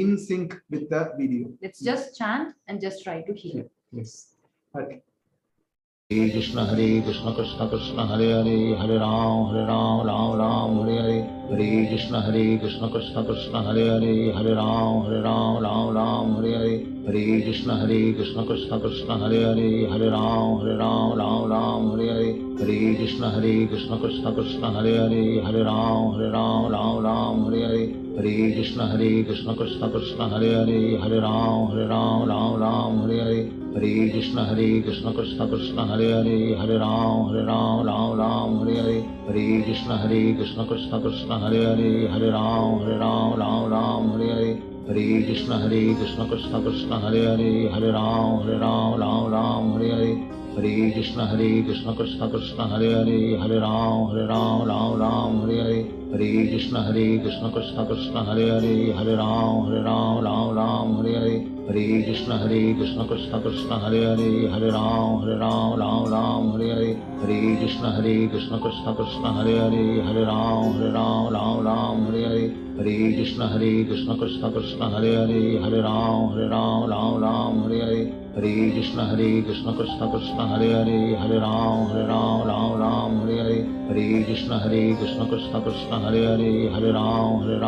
with the video. Let's just chant and just try to hear. Yes. Okay. Hare Krishna Krishna Hare Hare, Hare Ram Ram Hare Hare, Hare Krishna Krishna Hare Hare, Hare Ram Ram Hare Hare, Hare Krishna Krishna Hare Hare, Hare Ram Ram Hare Hare, Hare Krishna Krishna Hare Hare, Hare Ram Hare Hare, Hare Krishna Krishna Hare Hare, Hare Ram Hare Hare, Hare Krishna Krishna Hare Hare, Hare Ram Hare Hare, Hare Krishna Krishna Hare Hare, Hare Ram Hare Hare, Hare Krishna Krishna Hare Hare, Hare Ram Hare Hare, Hare Krishna Krishna Hare Hare, Hare Ram Hare Hare, Hare Krishna Krishna Hare Hare, Hare Ram Hare Hare, Hare Krishna Krishna Hare Hare, Hare Ram Hare Hare, Hare Krishna Krishna Krishna Hare Hare, Hare Ram Ram Hare Hare, Hare Krishna Krishna Krishna Hare Hare, Hare Ram Ram Hare Hare, Hare Krishna Krishna Krishna Hare Hare, Hare Ram Ram Hare Hare, Hare Krishna Krishna Krishna Hare Hare, Hare Ram Hare Hare, Hare Krishna Krishna Krishna Hare Hare, Hare Ram Hare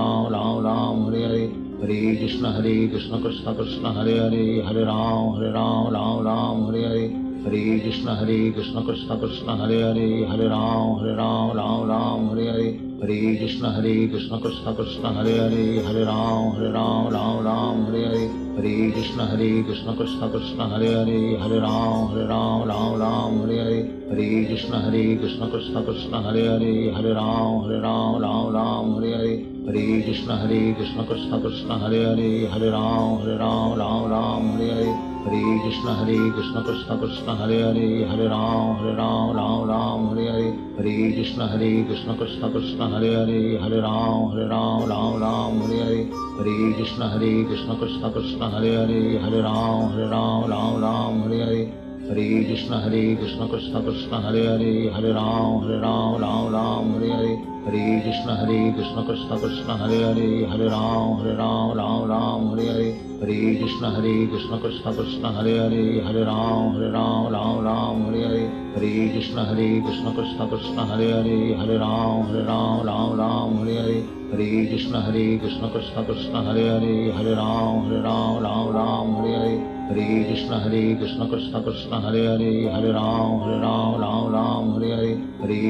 Hare, Hare Krishna Krishna Krishna Hare Hare, Hare Ram Hare Hare, Hare Krishna Krishna Krishna Hare Hare, Hare Ram Hare Hare, Hare Krishna Krishna Krishna Hare Hare, Hare Ram Hare Hare, Hare Krishna Krishna Krishna Hare Hare, Hare Ram Hare Hare, Hare Krishna Krishna Krishna Hare Hare, Hare Ram Hare Hare, Hare Krishna Krishna Krishna Hare Hare, Hare Ram Hare Hare, Hare Krishna Krishna Krishna Hare Hare, Hare Ram Hare Hare, Hare Krishna Krishna Krishna Hare Hare, Hare Ram Hare Hare, Hare Krishna Krishna Krishna Hare Hare, Hare Ram Hare Hare, Hare Krishna Krishna Krishna Hare Hare, Hare Ram Hare Hare, Hare Krishna Krishna Krishna Hare Hare, Hare Ram Hare Hare, Hare Krishna Krishna Krishna Hare Hare, Hare Ram Hare Hare, Hare Krishna Krishna Krishna Hare Hare, Hare Ram Hare Hare, Hare Krishna Krishna Krishna Hare Hare, Hare Ram Hare Hare, Hare Krishna Krishna Krishna Hare Hare, Hare Ram Hare Hare, Hare Krishna Krishna Krishna Hare Hare, Hare Ram Hare Hare, Hare Krishna Krishna Krishna Hare Hare, Hare Ram Hare Hare, Hare Krishna Krishna Krishna Hare Hare, Hare Ram Hare Hare, Hare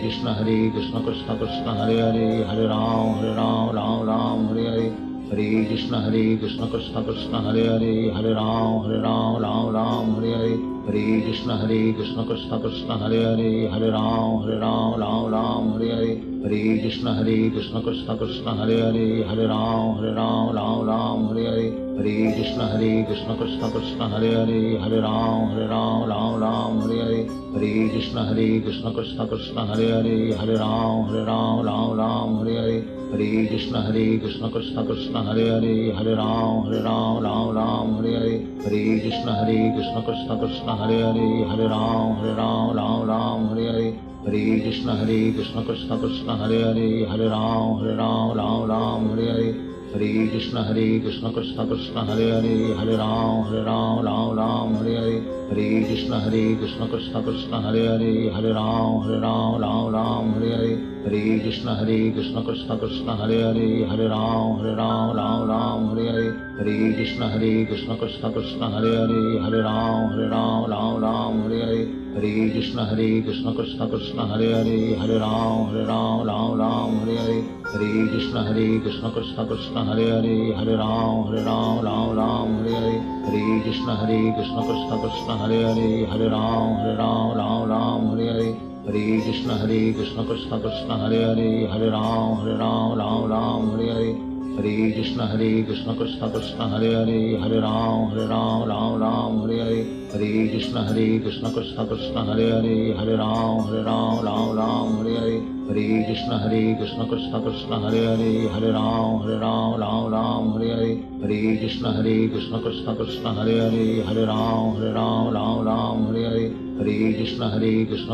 Krishna Krishna Krishna Hare Hare, Hare Ram Hare Hare, Hare Krishna Krishna Krishna Hare Hare, Hare Ram Hare Hare, Hare Krishna Krishna Krishna Hare Hare, Hare Ram Hare Hare, Hare Krishna Krishna Krishna Hare Hare, Hare Ram Hare Hare, Hare Krishna Krishna Krishna Hare Hare, Hare Ram Hare Hare, Hare Krishna Krishna Krishna Hare Hare, Hare Ram Hare Hare, Hare Krishna Krishna Krishna Hare Hare, Hare Ram Hare Hare, Hare Krishna Krishna Krishna Hare Hare, Hare Ram Hare Hare, Hare Krishna Krishna Krishna Hare Hare, Hare Ram Hare Hare, Hare Krishna Krishna Krishna Hare Hare, Hare Ram Hare Hare, Hare Krishna Krishna Krishna Hare Hare, Hare Ram Hare Hare, Hare Krishna Krishna Krishna Hare Hare, Hare Ram Hare Hare, Hare Krishna Krishna Krishna Hare Hare, Hare Ram Hare Hare, Hare Krishna Krishna Krishna Hare Hare, Hare Ram Hare Hare, Hare Krishna Krishna Krishna Hare Hare, Hare Ram Hare Hare, Hare Krishna Krishna Krishna Hare Hare, Hare Ram Hare Hare, Hare Krishna Krishna Krishna Hare Hare, Hare Ram Hare Hare, Hare Krishna Krishna Krishna Hare Hare, Hare Ram Hare Hare, Hare Krishna Krishna Krishna Hare Hare, Hare Ram Hare Hare, Hare Krishna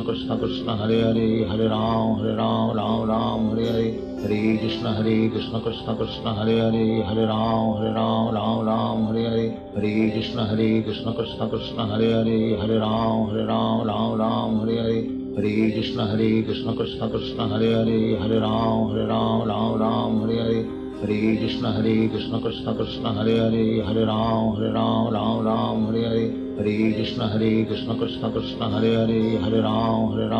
Krishna Krishna Hare Hare, Hare Ram Hare Hare, Hare Krishna Krishna Krishna Hare Hare, Hare Ram Hare Hare, Hare Krishna Krishna Krishna Hare Hare, Hare Ram Hare Hare, Hare Krishna Krishna Krishna Hare Hare, Hare Ram Hare Hare, Hare Krishna Krishna Krishna Hare Hare, Hare Ram Hare Hare, Hare Krishna Krishna Krishna Hare Hare, Hare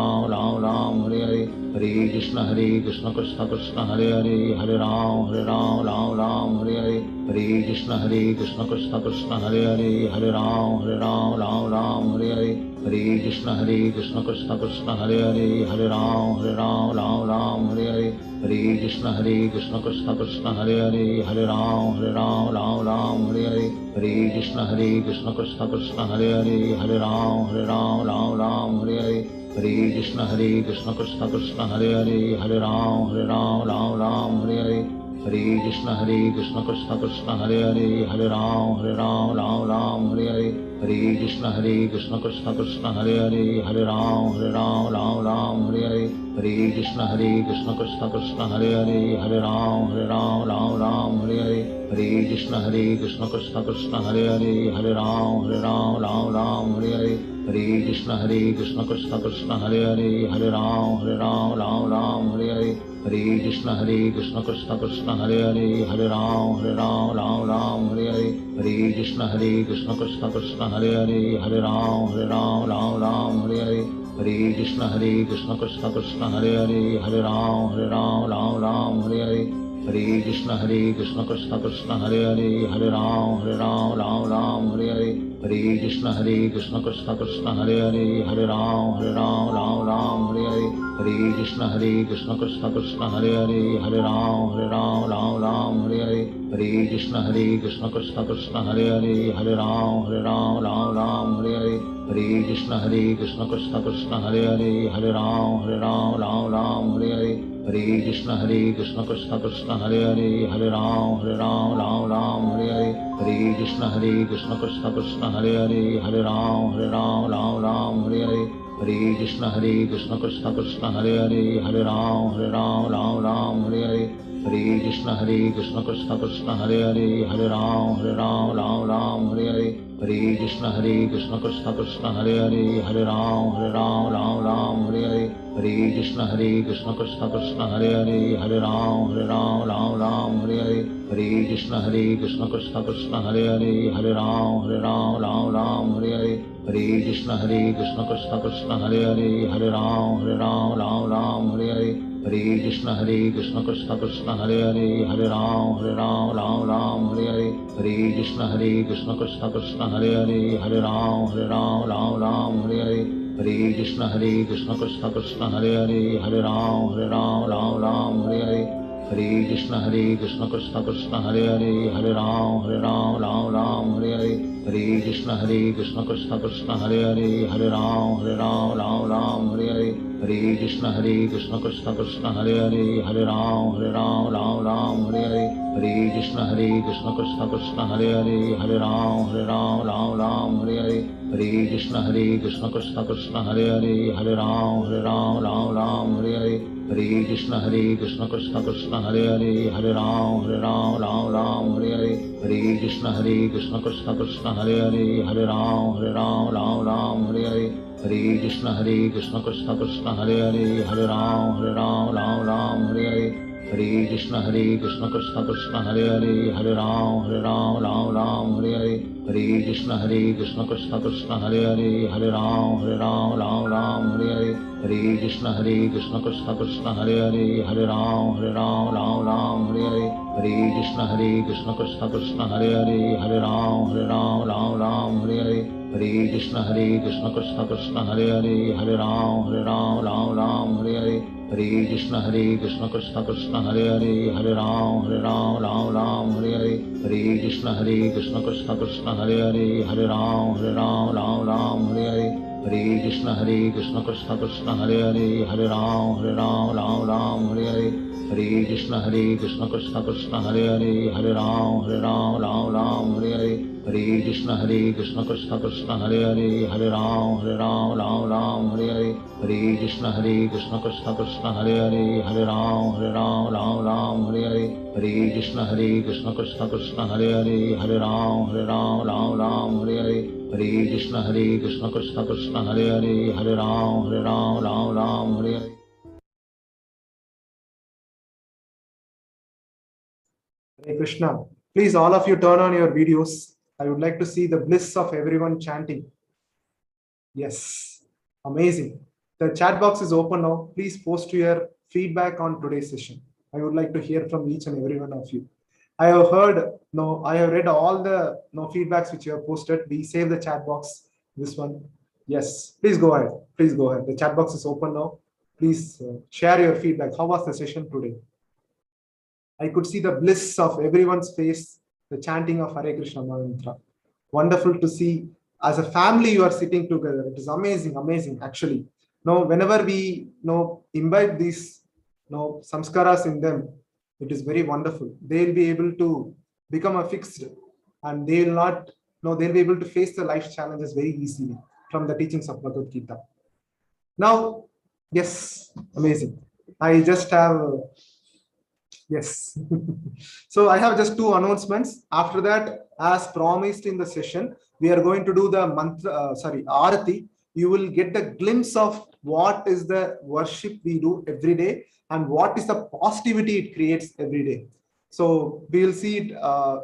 Ram Hare Hare, Hare Krishna Krishna Krishna Hare Hare, Hare Ram Hare Hare, Hare Krishna Krishna Krishna Hare Hare, Hare Ram Hare Hare, Hare Krishna Krishna Krishna Hare Hare, Hare Ram Hare Hare, Hare Krishna Krishna Krishna Hare Hare, Hare Ram Hare Hare, Hare Krishna Krishna Krishna Hare Hare, Hare Ram Ram Hare Hare, Hare Krishna Krishna Krishna Hare Hare, Hare Ram Ram Hare Hare, Hare Krishna Krishna Krishna Hare Hare, Hare Ram Ram Hare Hare, Hare Krishna Krishna Krishna Hare Hare, Hare Ram Ram Hare Hare, Hare Krishna Krishna Krishna Hare Hare, Hare Ram Ram Hare Hare, Hare Krishna Krishna Krishna Hare Hare, Hare Ram Ram Hare Hare, Hare Krishna Krishna Krishna Hare Hare, Hare Ram Ram Hare Hare, Hare Krishna Krishna Krishna Hare Hare, Hare Ram Ram Hare Hare, Hare Krishna Krishna Krishna Hare Hare, Hare Ram Ram Hare Hare, Hare Krishna Krishna Krishna Hare Hare, Hare Ram Hare Hare, Hare Krishna Krishna Krishna Hare Hare, Hare Ram Hare Hare, Hare Krishna Krishna Krishna Hare Hare, Hare Ram Hare Hare, Hare Krishna Krishna Krishna Hare Hare, Hare Ram Hare Hare, Hare Krishna Krishna Krishna Hare Hare, Hare Ram Hare Hare, Hare Krishna Krishna Krishna Hare Hare, Hare Ram Hare Hare, Hare Krishna Krishna Krishna Hare Hare, Hare Ram Hare Hare, Hare Krishna Krishna Krishna Hare Hare, Hare Ram Hare Hare, Hare Krishna Krishna Krishna Hare Hare, Hare Ram Hare Hare, Hare Krishna Krishna Krishna Hare Hare, Hare Ram Hare Hare, Hare Krishna Krishna Krishna Hare Hare, Hare Ram Hare Hare, Hare Krishna Krishna Krishna Hare Hare, Hare Ram Hare Hare, Hare Krishna Krishna Krishna Hare Hare, Hare Ram Hare Hare, Hare Krishna Krishna Krishna Hare Hare, Hare Ram Hare Hare, Hare Krishna Krishna Krishna Hare Hare, Hare Ram Hare Hare, Hare Krishna Krishna Krishna Hare Hare, Hare Ram Hare Hare, Hare Krishna Krishna Krishna Hare Hare, Hare Ram Hare Hare, Hare Krishna Krishna Krishna Hare Hare, Hare Ram Hare Hare, Hare Krishna Krishna Krishna Hare Hare, Hare Ram Hare Hare, Hare Krishna Krishna Krishna Hare Hare, Hare Ram Hare Hare, Hare Krishna Krishna Krishna Hare Hare, Hare Ram Hare Hare, Hare Krishna Krishna Krishna Hare Hare, Hare Ram Hare Hare, Hare Krishna Krishna Krishna Hare Hare, Hare Ram Hare Hare, Hare Krishna Krishna Krishna Hare Hare, Hare Ram Hare Hare, Hare Krishna Krishna Krishna Hare Hare, Hare Ram Hare Hare, Hare Krishna Krishna Krishna Hare Hare, Hare Ram Hare Hare, Hare Krishna Krishna Krishna Hare Hare, Hare Ram Hare Hare, Hare Krishna Krishna Krishna Hare Hare, Hare Ram Hare Hare, Hare Krishna Krishna Krishna Hare Hare, Hare Ram Hare Hare, Hare Krishna Krishna Krishna Hare Hare, Hare Ram Hare Hare, Hare Krishna Krishna Krishna Hare Hare, Hare Ram Hare Hare, Hare Krishna Krishna Krishna Hare Hare, Hare Ram Hare Hare, Hare Krishna Krishna Krishna Hare Hare, Hare Ram Hare Hare, Hare Krishna Krishna Krishna Hare Hare, Hare Ram Hare Hare, Hare Krishna Krishna Krishna Hare Hare, Hare Ram Hare Hare, Hare Krishna Krishna Krishna Hare Hare, Hare Ram Hare Hare, Hare Krishna Krishna Krishna Hare Hare, Hare Ram Hare Hare, Hare Krishna Krishna Krishna Hare Hare, Hare Ram Hare Hare. Hare Krishna. Please, all of you turn on your videos. I would like to see the bliss of everyone chanting. Yes, amazing. The chat box is open now. Please post your feedback on today's session. I would like to hear from each and every one of you. I have read all the feedbacks which you have posted. We save the chat box. This one. Yes, please go ahead. Please go ahead. The chat box is open now. Please share your feedback. How was the session today? I could see the bliss of everyone's face the chanting of Hare Krishna mantra. Wonderful to see as a family you are sitting together. It is amazing, amazing actually. Now, whenever we imbibe these samskaras in them, it is very wonderful. They'll be able to become a fixed, and they will not, they'll be able to face the life challenges very easily from the teachings of Bhagavad Gita. Now, yes, amazing. I just have, yes. So I have just two announcements. After that, as promised in the session, we are going to do the Aarti. You will get a glimpse of what is the worship we do every day and what is the positivity it creates every day. So we will see it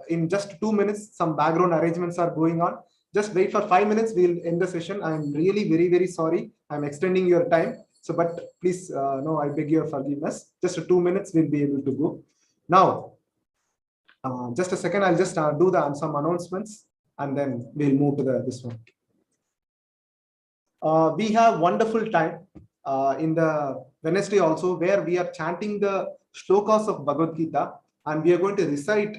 in just 2 minutes. Some background arrangements are going on. Just wait for 5 minutes. We'll end the session. I'm really very, very sorry. I'm extending your time. So, but please, no, I beg your forgiveness. Just 2 minutes, we'll be able to go. Now, just a second, I'll just do some announcements and then we'll move to this one. We have wonderful time in the Wednesday also, where we are chanting the shlokas of Bhagavad Gita, and we are going to recite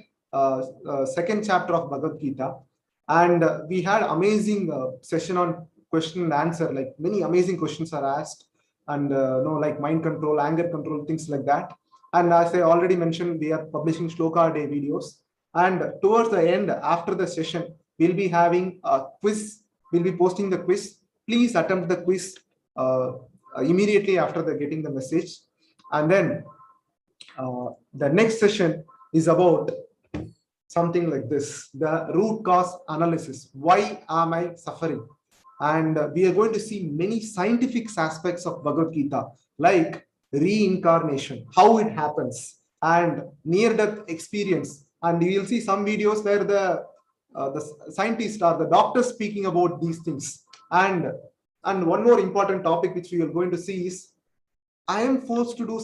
second chapter of Bhagavad Gita. And we had amazing session on question and answer, like many amazing questions are asked, and like mind control, anger control, things like that. And as I already mentioned, we are publishing shloka day videos. And towards the end, after the session, we'll be having a quiz. We'll be posting the quiz. Please attempt the quiz immediately after getting the message. And then the next session is about something like this: the root cause analysis. Why am I suffering? And we are going to see many scientific aspects of Bhagavad Gita, like reincarnation, how it happens, and near-death experience. And you will see some videos where the scientists or the doctors speaking about these things. And one more important topic which we are going to see is, I am forced to do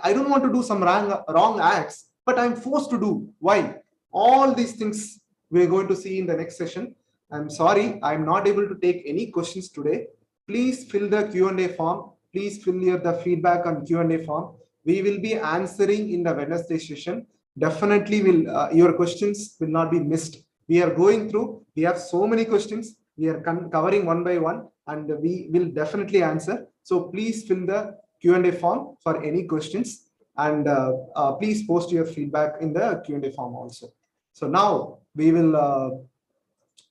I don't want to do some wrong acts, but I'm forced to do. Why? All these things we're going to see in the next session. I'm sorry, I'm not able to take any questions today. Please fill the Q&A form. Please fill the feedback on Q&A form. We will be answering in the Wednesday session. Definitely your questions will not be missed. We are going through, we have so many questions. We are covering one by one, and we will definitely answer. So please fill the Q&A form for any questions, and please post your feedback in the Q&A form also. So now we will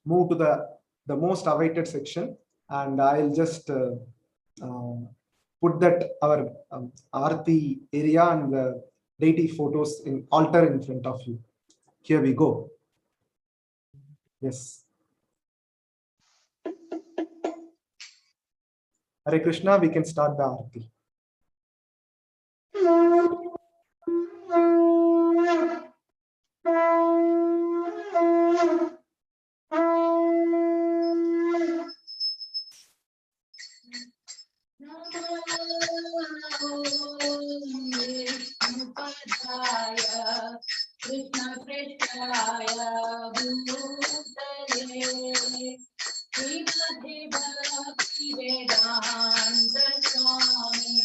move to the most awaited section, and I'll just put that our Aarti area and the deity photos in altar in front of you. Here we go. Yes. Hare Krishna, we can start the Aarti. Krishna Prasthaya Bhutale Srimati Bhakti Vedanta Swami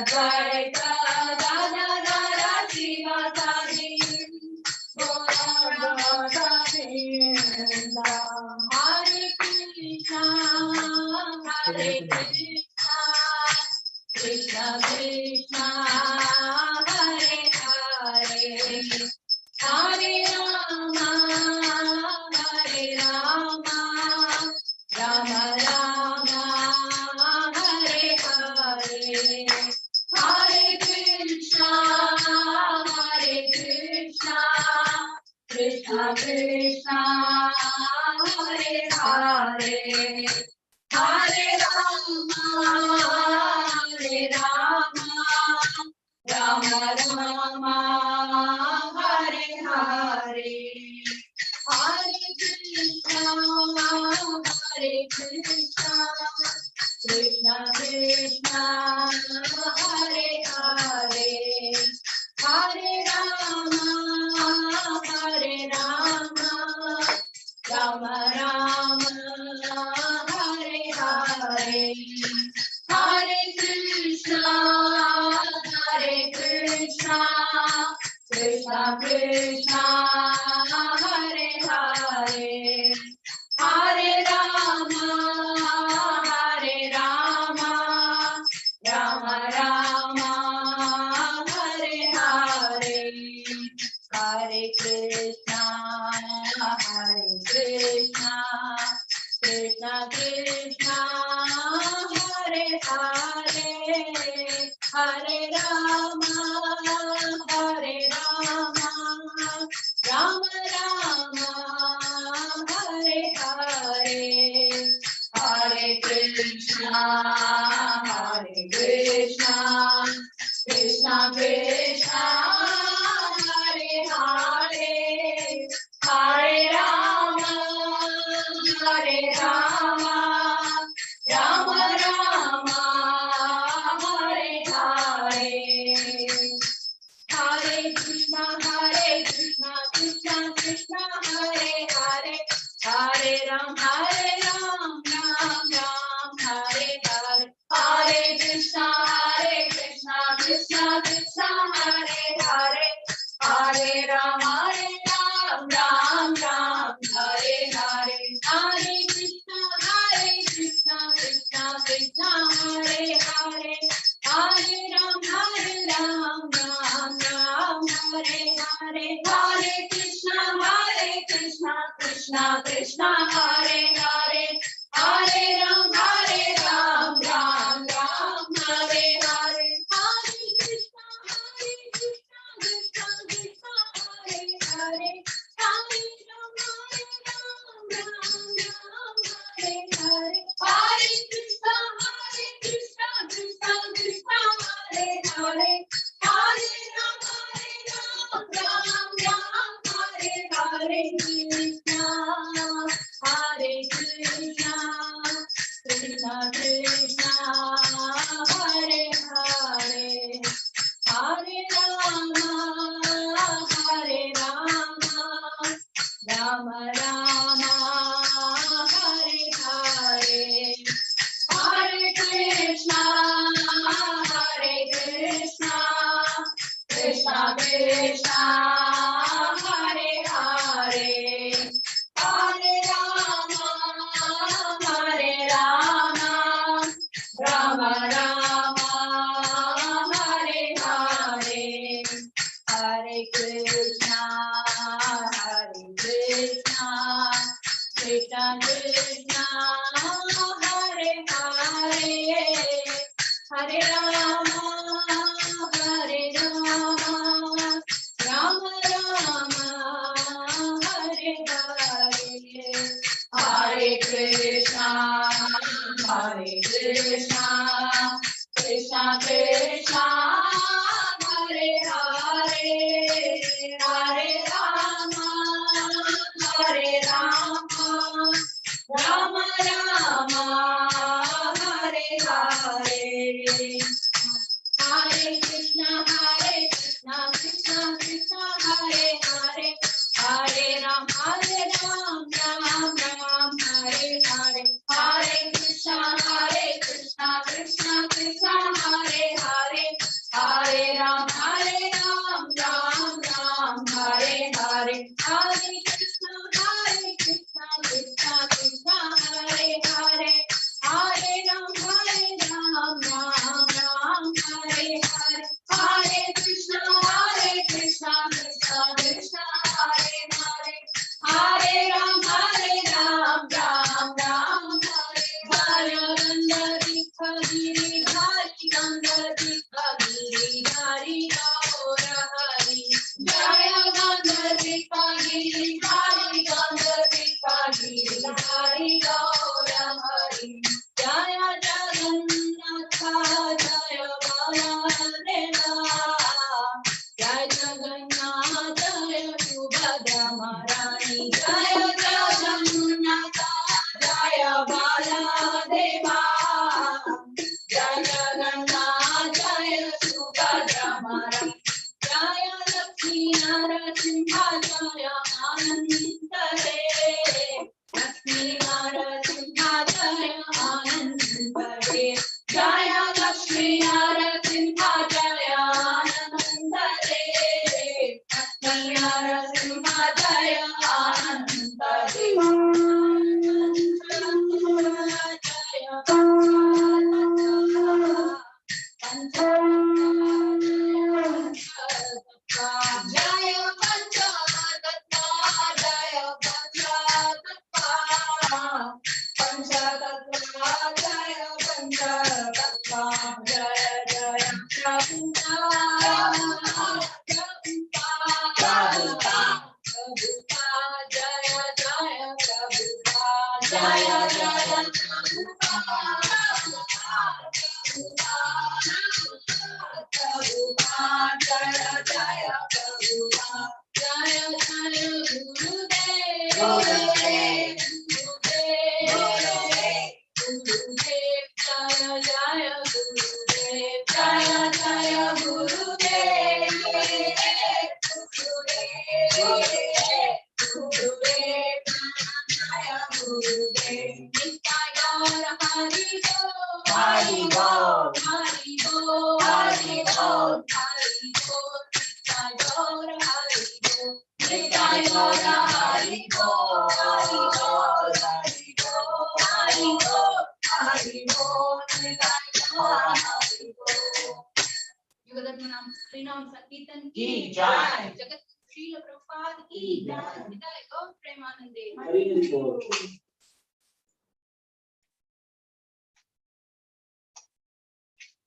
Advaita Gadadhara Srivasadi Gauranga Govinda Hare Krishna Hare Krishna Krishna Krishna Hare Hare Hare Rama Hare Rama Rama Rama Hare Hare Hare Krishna Krishna Krishna Hare Hare Hare Rama Rama Rama Hare Hare Hare Krishna Krishna Krishna Hare Hare Hare Rama Rama Rama Hare Hare Hare Krishna Krishna Krishna Hare Hare Hare Rama Rama Rama Hare Hare Hare Krishna Krishna Krishna Hare Hare Hare Rama Rama Rama Hare Hare Hare Krishna Krishna Krishna Hare Hare Hare Rama Rama Rama Hare Hare Hare Krishna Krishna Krishna Hare Hare Hare Ram Ram Hare Hare Hare Krishna Krishna Krishna Hare Hare Hare Ram Ram Hare Hare Hare Krishna Krishna Krishna Hare Hare Hare Ram Ram Hare Hare Hare Krishna Krishna Krishna Hare Hare Hare Ram Ram Hare Hare Hare Krishna Krishna Krishna Hare Hare Hare Ram Hare Hare Hare Krishna Krishna Krishna Hare Hare Hare Ram Hare Hare Krishna Krishna Krishna Hare Hare Hare Rama Rama Rama Hare Hare Hare Krishna Krishna Krishna Hare Hare Hare Rama Rama Rama Hare Hare Hare Krishna Krishna Krishna Hare Hare Hare Rama Rama Rama Hare Hare Hare Krishna Krishna Krishna Hare Hare Hare Rama Rama Rama Hare Hare Hare Krishna Krishna Krishna Hare Hare Hare Ram Ram Hare Hare Hare Krishna Krishna Krishna Hare Hare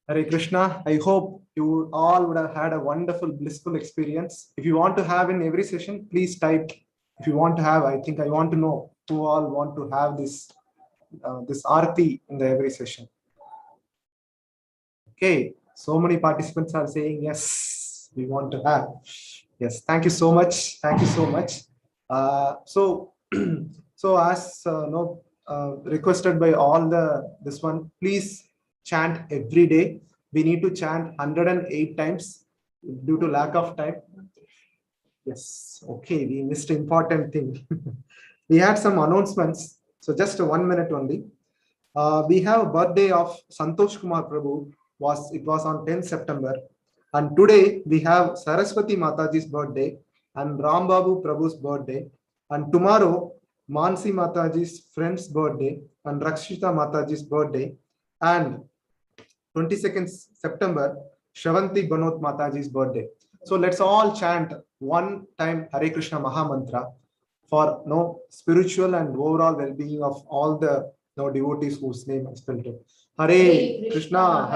Hare Krishna. I hope you all would have had a wonderful, blissful experience. If you want to have in every session, please type. If you want to have, I think I want to know who all want to have this this Aarti in the every session. Okay, so many participants are saying yes, we want to have. Yes, thank you so much. Thank you so much. So as requested by all this one, please chant every day. We need to chant 108 times due to lack of time. Yes, okay, we missed an important thing. We had some announcements, so just 1 minute only. We have a birthday of Santosh Kumar Prabhu. It was on 10th September, and today we have Saraswati Mataji's birthday and Ram Babu Prabhu's birthday, and tomorrow Mansi Mataji's friend's birthday and Rakshita Mataji's birthday, and 22nd September Shravanti Banot Mataji's birthday. So let's all chant one time Hare Krishna Maha Mantra for spiritual and overall well-being of all the devotees whose name is spelled it. Hare Krishna,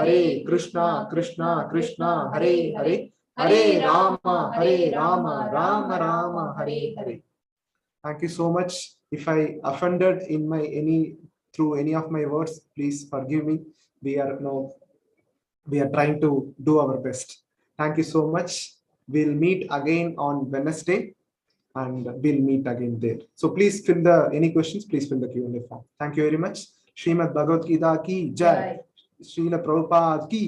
Krishna Krishna, Hare Hare, Hare Rama, Rama Rama, Hare Hare. Thank you so much. If I offended in through any of my words, please forgive me. We are trying to do our best. Thank you so much. We'll meet again on Wednesday, and we'll meet again there. So please fill any questions, please fill the Q&A form. Thank you very much. Srimad Bhagavad Gita ki jai. Srila Prabhupada ki